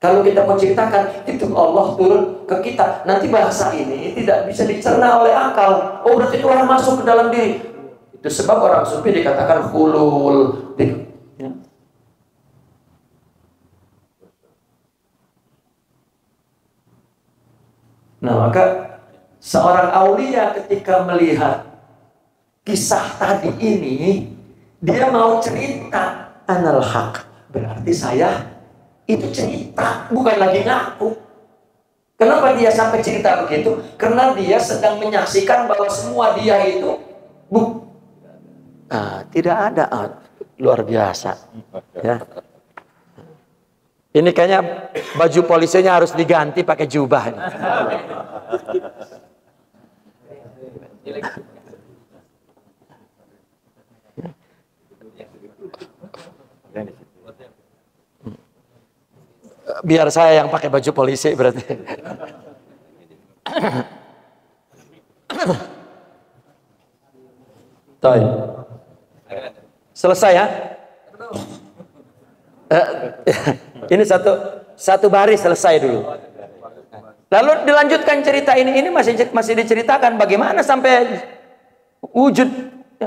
kalau kita mau ceritakan itu Allah turun ke kita, nanti bahasa ini tidak bisa dicerna oleh akal. Oh, berarti Tuhan masuk ke dalam diri. Itu sebab orang sufi dikatakan hulul. Ya. Nah, maka seorang aulia ketika melihat kisah tadi ini, dia mau cerita anal haq. Berarti saya itu cerita, bukan lagi ngaku. Kenapa dia sampai cerita begitu? Karena dia sedang menyaksikan bahwa semua dia itu tidak ada. Luar biasa. Ya. Ini kayaknya baju polisinya harus diganti pakai jubah. Biar saya yang pakai baju polisi berarti. Toy. Selesai ya? Ini satu baris selesai dulu. Lalu dilanjutkan cerita ini masih diceritakan bagaimana sampai wujud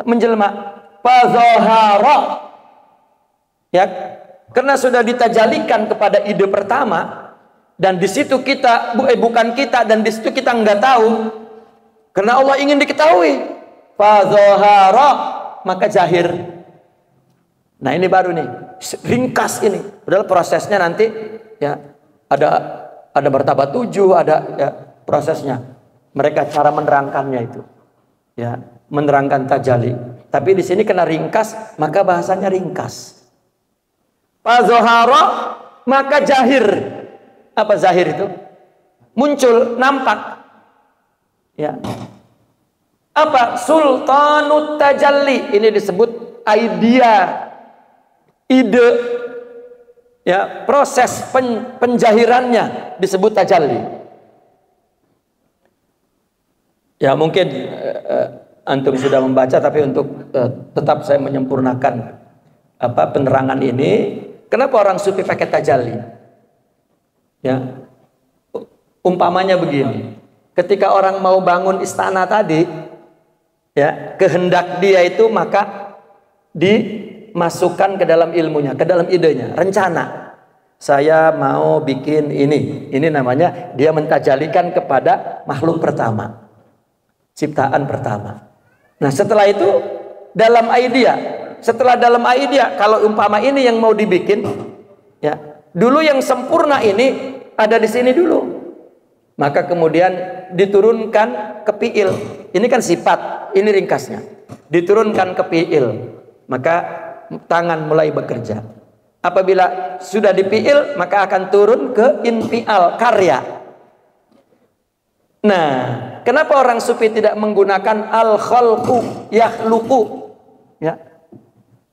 menjelma. Fazahara. Ya, karena sudah ditajalikan kepada ide pertama, dan di situ kita bukan kita, dan di situ kita nggak tahu. Karena Allah ingin diketahui. Fazahara, maka zahir. Nah, ini baru nih, ringkas ini. Padahal prosesnya nanti ya ada martabat 7, ada ya, prosesnya. Mereka cara menerangkannya itu. Ya, menerangkan tajalli. Tapi di sini kena ringkas, maka bahasanya ringkas. Fazahara, maka zahir. Apa zahir itu? Muncul, nampak. Ya. Apa? Sultanut tajalli. Ini disebut ide, ya, proses penjahirannya disebut tajalli. Ya, mungkin antum sudah membaca, tapi untuk tetap saya menyempurnakan penerangan ini. Kenapa orang sufi pakai tajalli? Ya, umpamanya begini, ketika orang mau bangun istana tadi, ya, kehendak dia itu maka dimasukkan ke dalam ilmunya, ke dalam idenya, rencana. Saya mau bikin ini namanya dia mentajalikan kepada makhluk pertama, ciptaan pertama. Nah, setelah itu dalam idea, kalau umpama ini yang mau dibikin, ya, dulu yang sempurna ini ada di sini dulu, maka kemudian diturunkan ke fiil. Ini kan sifat, ini ringkasnya. Diturunkan ke fiil, maka tangan mulai bekerja. Apabila sudah difi'il, maka akan turun ke infial, karya. Nah, kenapa orang sufi tidak menggunakan al-khalqu, yakhluqu? Ya.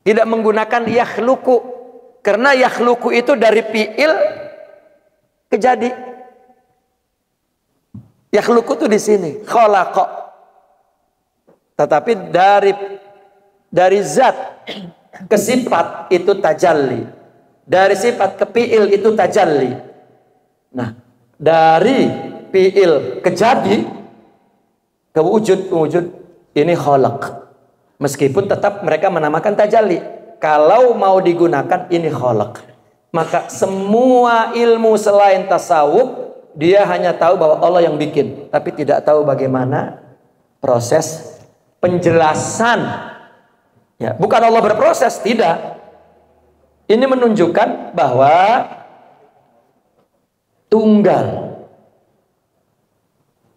Tidak menggunakan yakhluqu. Karena yakhluqu itu dari fi'il ke jadi. Yakhluqu itu di sini, khalaqa. Tetapi dari zat ke sifat itu tajalli. Dari sifat ke fi'il itu tajalli. Nah, dari fi'il ke jadi, ke wujud ini khalaq. Meskipun tetap mereka menamakan tajalli. Kalau mau digunakan ini khalaq. Maka semua ilmu selain tasawuf, dia hanya tahu bahwa Allah yang bikin, tapi tidak tahu bagaimana proses penjelasan. Ya, bukan Allah berproses, tidak. Ini menunjukkan bahwa tunggal.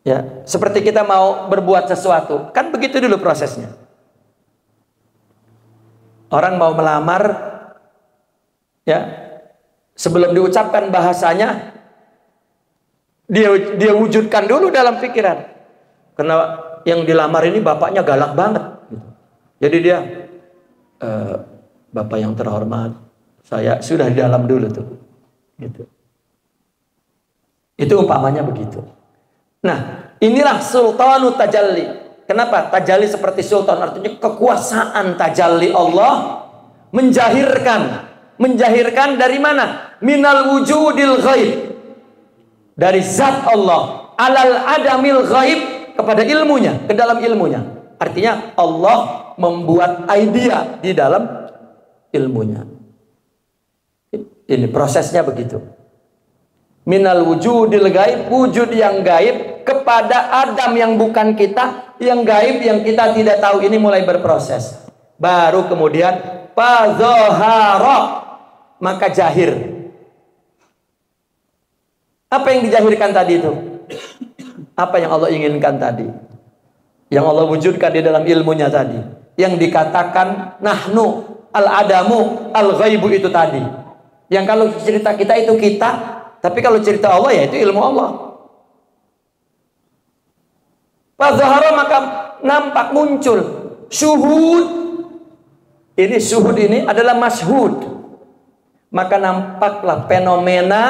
Ya, seperti kita mau berbuat sesuatu, kan begitu dulu prosesnya. Orang mau melamar, ya, sebelum diucapkan bahasanya, dia wujudkan dulu dalam pikiran. Karena yang dilamar ini bapaknya galak banget. Jadi dia, bapak yang terhormat, saya sudah di dalam dulu tuh. Gitu. Itu umpamanya begitu. Nah, inilah sultanu tajalli. Kenapa? Tajalli seperti sultan, artinya kekuasaan tajalli Allah menjahirkan dari mana? Minal wujudil ghaib. Dari zat Allah, alal adamil ghaib, kepada ilmunya, ke dalam ilmunya. Artinya Allah membuat idea di dalam ilmunya. Ini prosesnya begitu. Minal wujudil ghaib, wujud yang gaib, kepada Adam yang bukan kita, yang gaib yang kita tidak tahu, ini mulai berproses. Baru kemudian fadzahara, maka jahir. Apa yang dijahirkan tadi itu? Apa yang Allah inginkan tadi? Yang Allah wujudkan di dalam ilmunya tadi. Yang dikatakan nahnu, al-adamu, al-ghaibu itu tadi. Yang kalau cerita kita itu kita, tapi kalau cerita Allah ya itu ilmu Allah. Fadzahara, maka nampak, muncul. Syuhud. Ini syuhud ini adalah masyhud. Maka nampaklah fenomena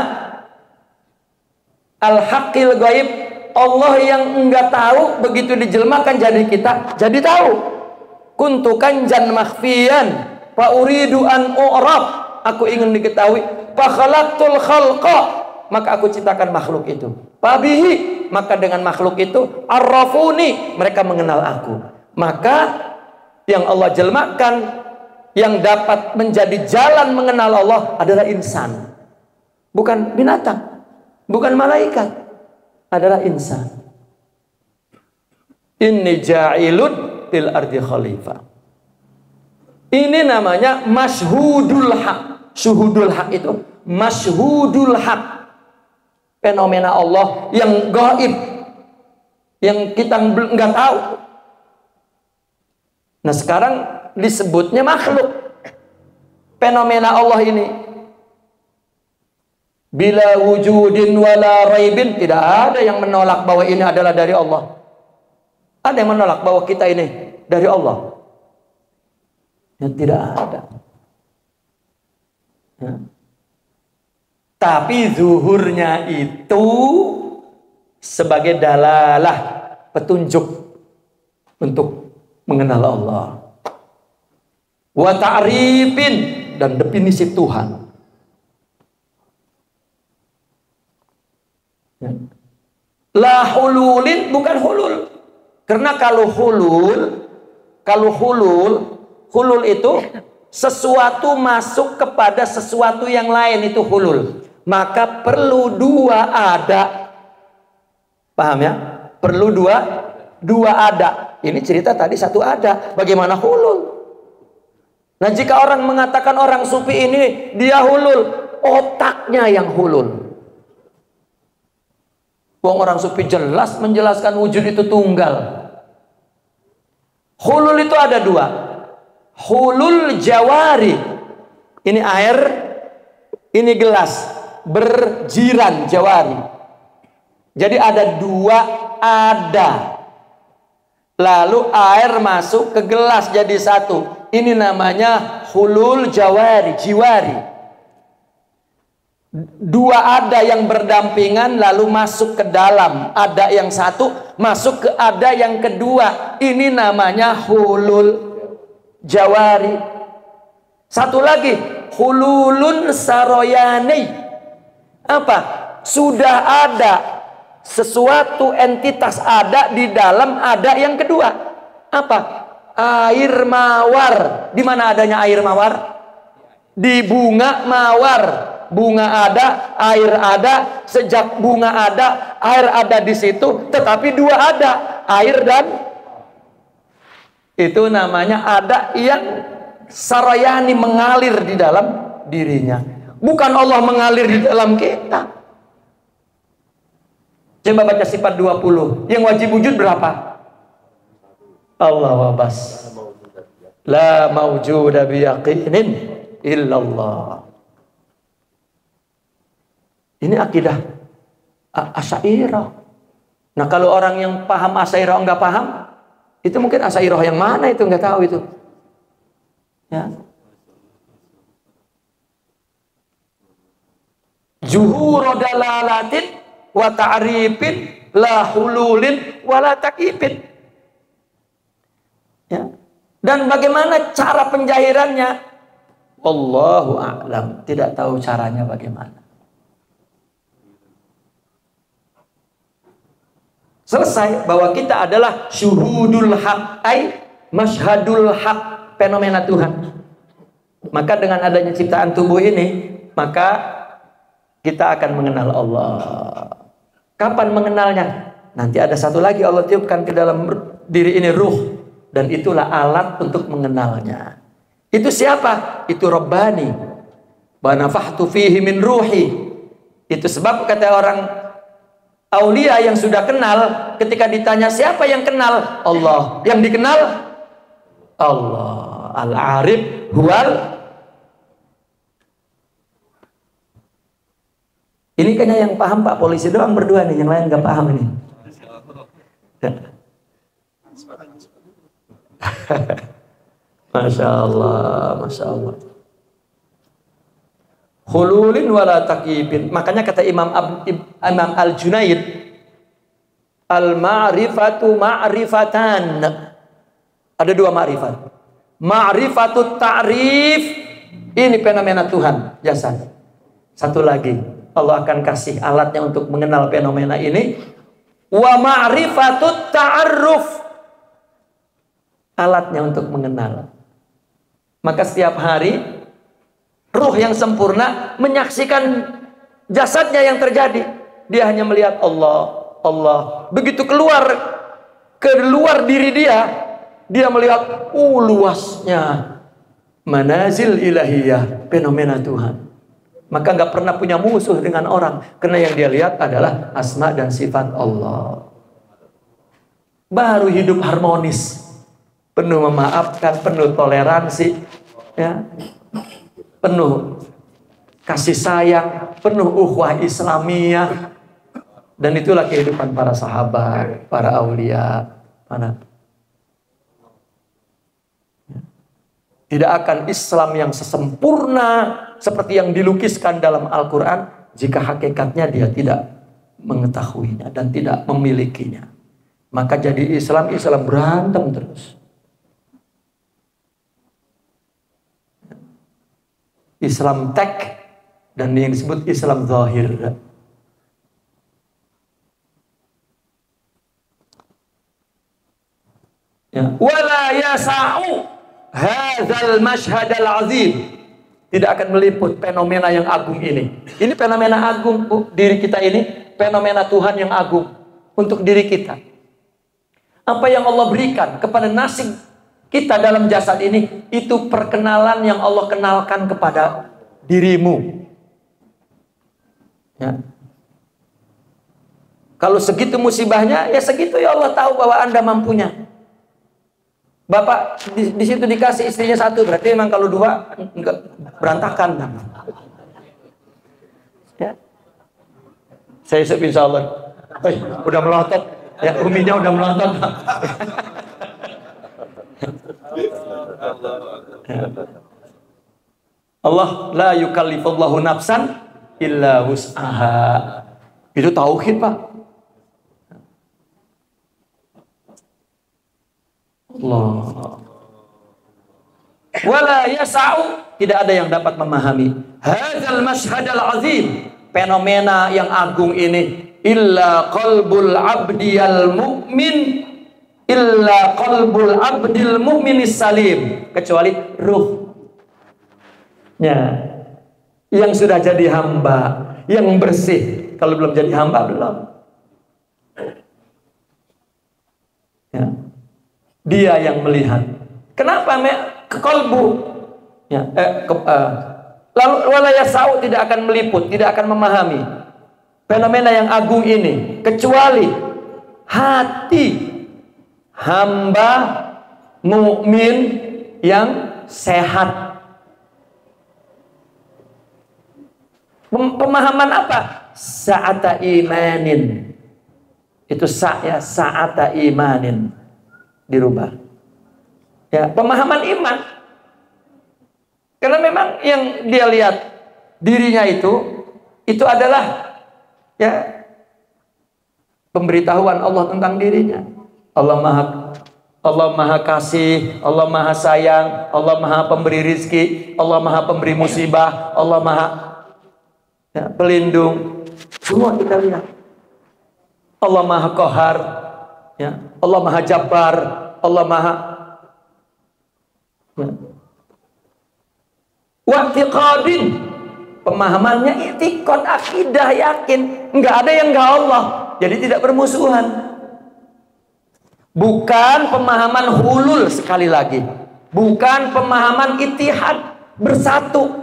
al-haqqil ghaib, Allah yang enggak tahu begitu dijelmakan jadi kita, jadi tahu. Kuntu kanjan makhfiyan fa uridu an u'rab, aku ingin diketahui. Fa khalaqtul khalqa, maka aku ciptakan makhluk itu. Fabihi, maka dengan makhluk itu arrafuni, mereka mengenal aku. Maka yang Allah jelmakan, yang dapat menjadi jalan mengenal Allah adalah insan. Bukan binatang, bukan malaikat, adalah insan. Inni ja'ilun fil ardi khalifah. Ini namanya masyhudul haq. Syuhudul haq itu masyhudul haq. Fenomena Allah yang gaib, yang kita nggak tahu. Nah, sekarang disebutnya makhluk. Fenomena Allah ini bila wujudin wala raibin, tidak ada yang menolak bahwa ini adalah dari Allah. Ada yang menolak bahwa kita ini dari Allah? Yang tidak ada. Ya. Tapi zuhurnya itu sebagai dalalah, petunjuk untuk mengenal Allah. Wa ta'rifin, dan definisi Tuhan. La hululin, bukan hulul. Karena kalau hulul itu sesuatu masuk kepada sesuatu yang lain, itu hulul. Maka perlu dua ada. Paham ya? Perlu dua ada. Ini cerita tadi satu ada. Bagaimana hulul? Nah, jika orang mengatakan orang sufi ini dia hulul, otaknya yang hulul. Orang sufi jelas menjelaskan wujud itu tunggal. Hulul itu ada dua. Hulul jawari, ini air Ini gelas berjiran jawari. Jadi ada dua ada. Lalu air masuk ke gelas jadi satu. Ini namanya hulul jawari, jiwari. Dua ada yang berdampingan lalu masuk ke dalam ada yang satu, masuk ke ada yang kedua. Ini namanya hulul jawari. Satu lagi, hululun saroyani. Apa? Sudah ada sesuatu entitas ada di dalam ada yang kedua. Apa? Air mawar. Di mana adanya air mawar? Di bunga mawar. Bunga ada, air ada. Sejak bunga ada, air ada di situ. Tetapi dua ada, air dan itu namanya ada yang sarayani, mengalir di dalam dirinya. Bukan Allah mengalir di dalam kita. Coba baca sifat 20. Yang wajib wujud berapa? Allah wabas. La mawjuda biyaqinin illallah. Ini akidah Asy'ariyah. Nah, kalau orang yang paham Asy'ariyah enggak paham, itu mungkin Asy'ariyah yang mana itu enggak tahu itu. Ya. Zuhur dalalatin wa ta'rifin la hululin wa la takifin. Ya. Dan bagaimana cara penjairannya? Wallahu a'lam. Tidak tahu caranya bagaimana. Selesai bahwa kita adalah syuhudul haq, ay masyhadul haq, fenomena Tuhan. Maka dengan adanya ciptaan tubuh ini, maka kita akan mengenal Allah. Kapan mengenalnya? Nanti ada satu lagi Allah tiupkan ke dalam diri ini, ruh. Dan itulah alat untuk mengenalnya. Itu siapa? Itu Rabbani. Wa nafahtu fihi min ruhi. Itu sebab kata orang aulia yang sudah kenal, ketika ditanya siapa yang kenal? Allah. Yang dikenal? Allah. Al-arif huwal. Ini kayaknya yang paham Pak Polisi doang berdua nih, yang lain nggak paham ini. Masya Allah, Masya Allah. Hululin wala takibin. Makanya kata Imam Al-Junaid, al-ma'rifatu ma'rifatan. Ada dua ma'rifat. Ma'rifatut ta'rif, ini fenomena Tuhan, jasad. Satu lagi, Allah akan kasih alatnya untuk mengenal fenomena ini. Wa ma'rifatut ta'arruf, alatnya untuk mengenal. Maka setiap hari ruh yang sempurna menyaksikan jasadnya yang terjadi. Dia hanya melihat Allah, Allah. Begitu keluar diri dia, dia melihat luasnya manazil ilahiyah, fenomena Tuhan. Maka nggak pernah punya musuh dengan orang, karena yang dia lihat adalah asma dan sifat Allah. Baru hidup harmonis, penuh memaafkan, penuh toleransi, ya, penuh kasih sayang, penuh ukhuwah Islamiyah. Dan itulah kehidupan para sahabat, para aulia, Tidak akan Islam yang sesempurna seperti yang dilukiskan dalam Al-Quran jika hakikatnya dia tidak mengetahuinya dan tidak memilikinya. Maka jadi Islam berantem terus. Islam tek dan yang disebut Islam zahir. Ya. Wala yasa'u hadzal masyhadal azim, tidak akan meliput fenomena yang agung ini. Ini fenomena agung, Bu. Diri kita ini fenomena Tuhan yang agung untuk diri kita. Apa yang Allah berikan kepada nasib kita dalam jasad ini, itu perkenalan yang Allah kenalkan kepada dirimu. Ya. Kalau segitu musibahnya, ya segitu ya Allah tahu bahwa Anda mampunya. Bapak di situ dikasih istrinya satu, berarti memang kalau dua enggak berantakan. Saya insya Allah. Udah melotot. Ya, uminya udah melotot. Allah la yukallifullahu nafsan illa wus'aha. Itu tauhid, Pak. Allah. Wala yasa'u, tidak ada yang dapat memahami hadzal masyhadal azim, fenomena yang agung ini, illa qalbul abdiyal mu'min, illa qalbul abdil mu'minis salim, kecuali ruhnya yang sudah jadi hamba, yang bersih. Kalau belum jadi hamba, belum. Ya. Dia yang melihat. Kenapa ke kolbu? Ya, lalu wala yasau, tidak akan meliput, tidak akan memahami fenomena yang agung ini kecuali hati hamba mukmin yang sehat. Pemahaman apa? Sa'ata imanin. Itu sa'ata imanin dirubah. Ya, pemahaman iman. Karena memang yang dia lihat dirinya itu adalah ya pemberitahuan Allah tentang dirinya. Allah Maha kasih, Allah Maha sayang, Allah Maha pemberi rizki, Allah Maha pemberi musibah, Allah Maha pelindung. Semua kita lihat. Allah Maha Qahar, ya. Allah Maha Jabbar, Allah Maha wa'tiqadin, pemahamannya i'tiqad, akidah, yakin, enggak ada yang enggak Allah, jadi tidak bermusuhan. Bukan pemahaman hulul, sekali lagi, bukan pemahaman ittihad, bersatu.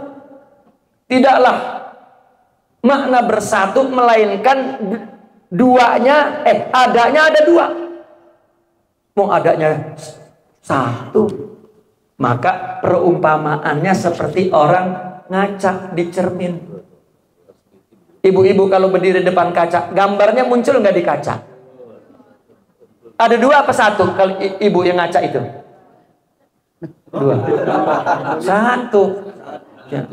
Tidaklah makna bersatu, melainkan adanya ada dua. Mau adanya satu, maka perumpamaannya seperti orang ngaca di cermin. Ibu-ibu kalau berdiri depan kaca, gambarnya muncul nggak di kaca? Ada dua apa satu kalau ibu yang ngaca itu? Dua. Satu. Ya.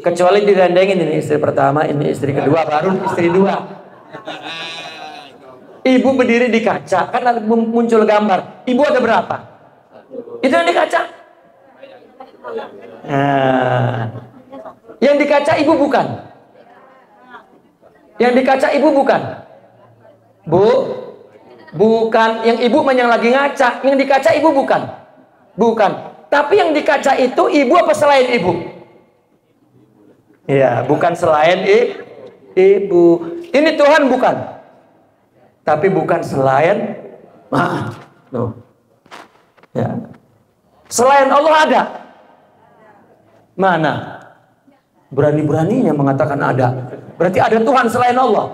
Kecuali direndengin, ini istri pertama, ini istri kedua, baru istri dua. Ibu berdiri di kaca, kan muncul gambar. Ibu ada berapa? Itu yang di kaca. Nah, yang di kaca ibu bukan. Yang di kaca ibu bukan. Bukan. Yang ibu yang lagi ngaca. Yang di kaca ibu bukan. Bukan. Tapi yang di kaca itu ibu apa selain ibu? Ya, bukan selain ibu. Ini Tuhan bukan. Tapi bukan selain. Tuh. Ya. Selain Allah ada. Mana? Berani-beraninya mengatakan ada. Berarti ada Tuhan selain Allah.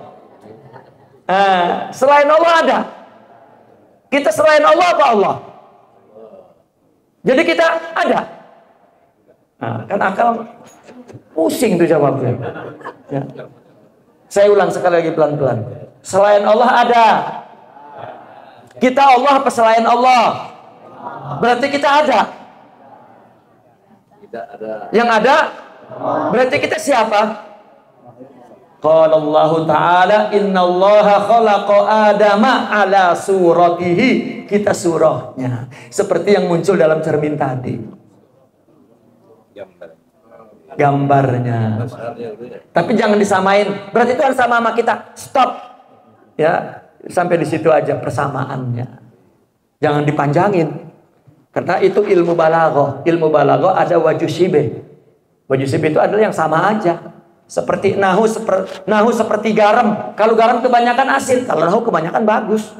Selain Allah ada. Kita selain Allah apa Allah? Jadi kita ada. Kan akal pusing tuh jawabnya. Ya. Saya ulang sekali lagi pelan-pelan. Selain Allah ada. Kita Allah apa selain Allah? Berarti kita ada. Yang ada berarti kita siapa? Qala Allah Ta'ala innallaha khalaqa Adama ala suratihi. Kita surahnya seperti yang muncul dalam cermin tadi. Gambarnya. Tapi jangan disamain. Berarti Tuhan sama kita. Stop. Ya, sampai di situ aja persamaannya. Jangan dipanjangin. Karena itu ilmu balaghah. Ilmu balaghah ada wajusibeh. Wajusibeh itu adalah yang sama aja. Seperti nahu seperti garam. Kalau garam kebanyakan asin, kalau nahu kebanyakan bagus.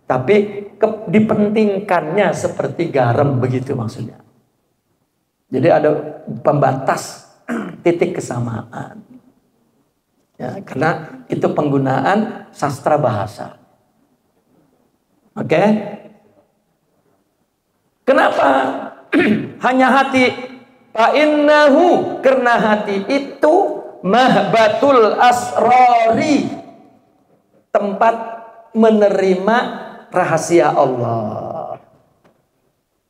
Tapi dipentingkannya seperti garam, begitu maksudnya. Jadi ada pembatas titik kesamaan. Ya, karena itu penggunaan sastra bahasa. Oke? Kenapa hanya hati? Fa'innahu, karena hati itu mahbatul asrori, tempat menerima rahasia Allah.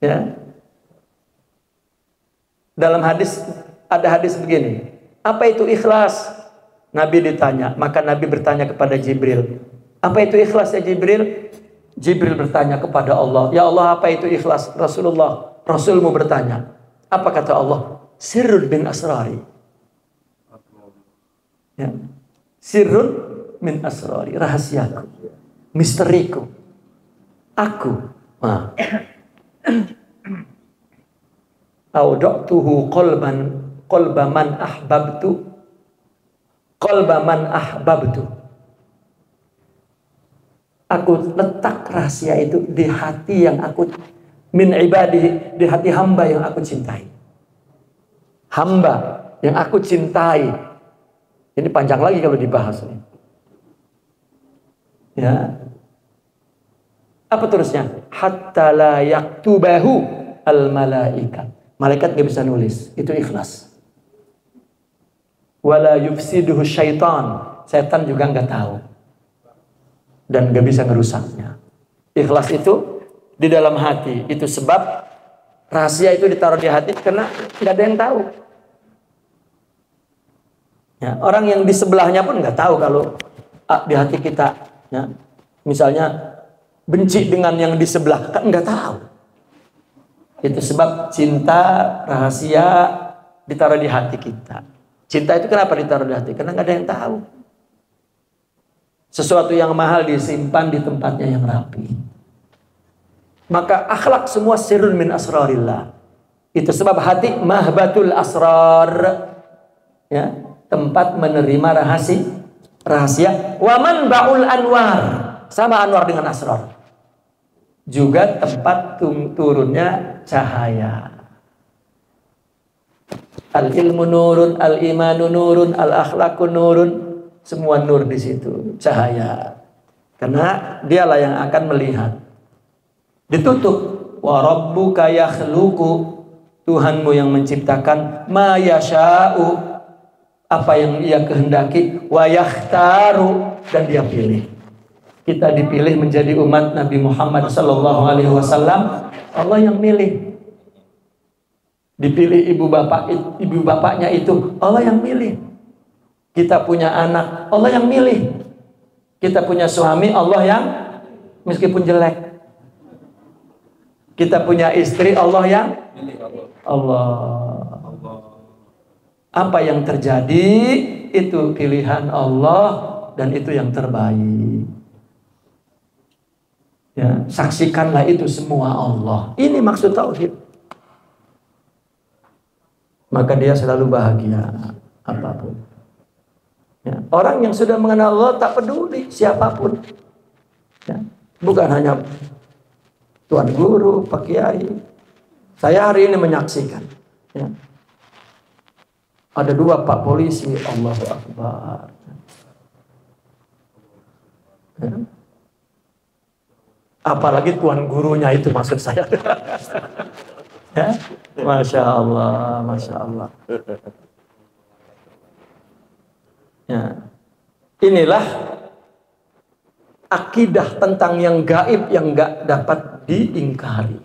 Ya. Dalam hadis, ada hadis begini, apa itu ikhlas? Nabi ditanya, maka Nabi bertanya kepada Jibril, apa itu ikhlas ya Jibril? Jibril bertanya kepada Allah, ya Allah apa itu ikhlas? Rasulmu bertanya, apa kata Allah? Sirrun min asrari. Ya. Sirrun min asrari, rahasiaku, misteriku, aku. Nah. Audaqtuhu qalba man ahbabtu. Aku letak rahasia itu di hati yang aku min ibadi, di hati hamba yang aku cintai. Hamba yang aku cintai. Ini panjang lagi kalau dibahas ini. Ya. Apa terusnya? Hatta la yaktubahu al malaikat. Malaikat gak bisa nulis, itu ikhlas. Wala yufsiduhu syaitan, setan juga gak tahu dan gak bisa ngerusaknya. Ikhlas itu di dalam hati, itu sebab rahasia itu ditaruh di hati karena gak ada yang tahu. Ya, orang yang di sebelahnya pun gak tahu kalau di hati kita, ya, misalnya benci dengan yang di sebelah, kan gak tahu. Itu sebab cinta, rahasia ditaruh di hati kita. Cinta itu kenapa ditaruh di hati? Karena nggak ada yang tahu. Sesuatu yang mahal disimpan di tempatnya yang rapi. Maka akhlak semua sirrun min asrarillah. Itu sebab hati mahbatul asrar. Ya, tempat menerima rahasia. Waman ba'ul anwar. Sama anwar dengan asrar. Juga tempat turunnya cahaya. Al-ilmu nurun, al-imanu nurun, al-akhlaqu nurun, semua nur di situ, cahaya. Karena dialah yang akan melihat. Ditutup, wa rabbuka yakhluqu, Tuhanmu yang menciptakan, ma yasha'u, apa yang Ia kehendaki, wa yakhtaru, dan Dia pilih. Kita dipilih menjadi umat Nabi Muhammad SAW. Allah yang milih. Dipilih ibu bapaknya itu Allah yang milih. Kita punya anak, Allah yang milih. Kita punya suami, Allah yang meskipun jelek. Kita punya istri, Allah yang Allah. Apa yang terjadi itu pilihan Allah dan itu yang terbaik. Ya, saksikanlah itu semua Allah. Ini maksud tauhid. Maka dia selalu bahagia apapun. Ya, orang yang sudah mengenal Allah tak peduli siapapun. Ya, bukan hanya tuan guru, pak kiai. Saya hari ini menyaksikan. Ya, ada 2 pak polisi, Allahu Akbar. Ya. Apalagi tuan gurunya itu maksud saya. Ya? Masya Allah, Masya Allah. Ya. Inilah akidah tentang yang gaib yang gak dapat diingkari.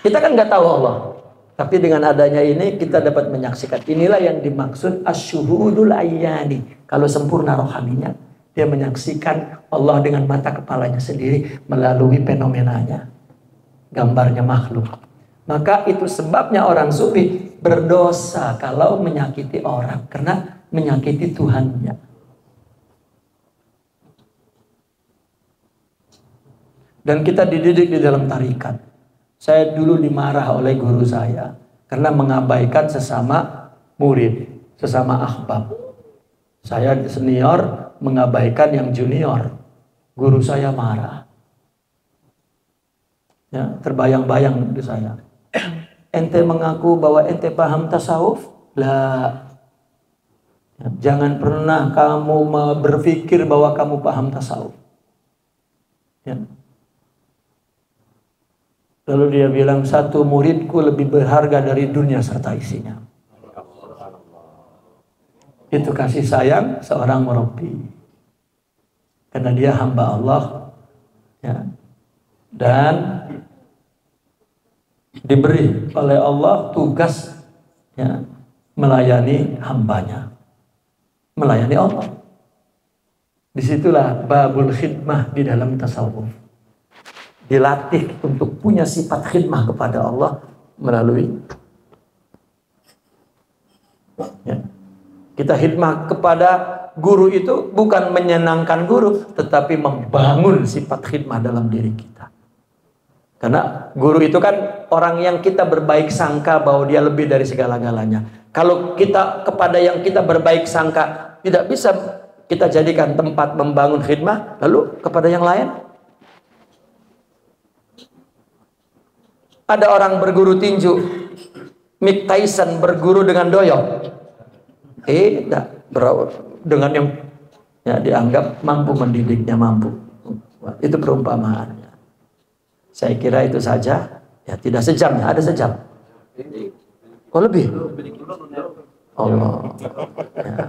Kita kan gak tahu Allah, tapi dengan adanya ini kita dapat menyaksikan. Inilah yang dimaksud asyuhudul ayyani. Kalau sempurna rohaninya, dia menyaksikan Allah dengan mata kepalanya sendiri melalui fenomenanya, gambarnya makhluk. Maka itu sebabnya orang sufi berdosa kalau menyakiti orang, karena menyakiti Tuhannya. Dan kita dididik di dalam tarikat. Saya dulu dimarah oleh guru saya karena mengabaikan sesama murid, sesama ahbab. Saya senior mengabaikan yang junior. Guru saya marah. Ya, terbayang-bayang di saya. Ente mengaku bahwa ente paham tasawuf? Lah. Ya, jangan pernah kamu berpikir bahwa kamu paham tasawuf. Ya. Lalu dia bilang, 1 muridku lebih berharga dari dunia serta isinya. Itu kasih sayang seorang murabbi. karena dia hamba Allah, ya, dan diberi oleh Allah tugas, ya, melayani hambanya, melayani Allah. Disitulah babul khidmah di dalam tasawuf. Dilatih untuk punya sifat khidmah kepada Allah melalui, ya, kita khidmah kepada guru itu bukan menyenangkan guru, tetapi membangun sifat khidmah dalam diri kita. Karena guru itu kan orang yang kita berbaik sangka bahwa dia lebih dari segala-galanya. Kalau kita kepada yang kita berbaik sangka tidak bisa kita jadikan tempat membangun khidmah, lalu kepada yang lain? Ada orang berguru tinju, Mike Tyson berguru dengan doyok. Dengan yang, ya, dianggap mampu mendidiknya, mampu. Itu perumpamaannya. Saya kira itu saja. Ya, tidak sejam, ya, ada sejam. Oh, lebih? Allah. Ya.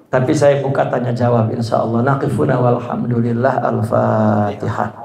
Tapi saya buka tanya jawab, insya Allah. Naqifuna walhamdulillah. Al-Fatihah.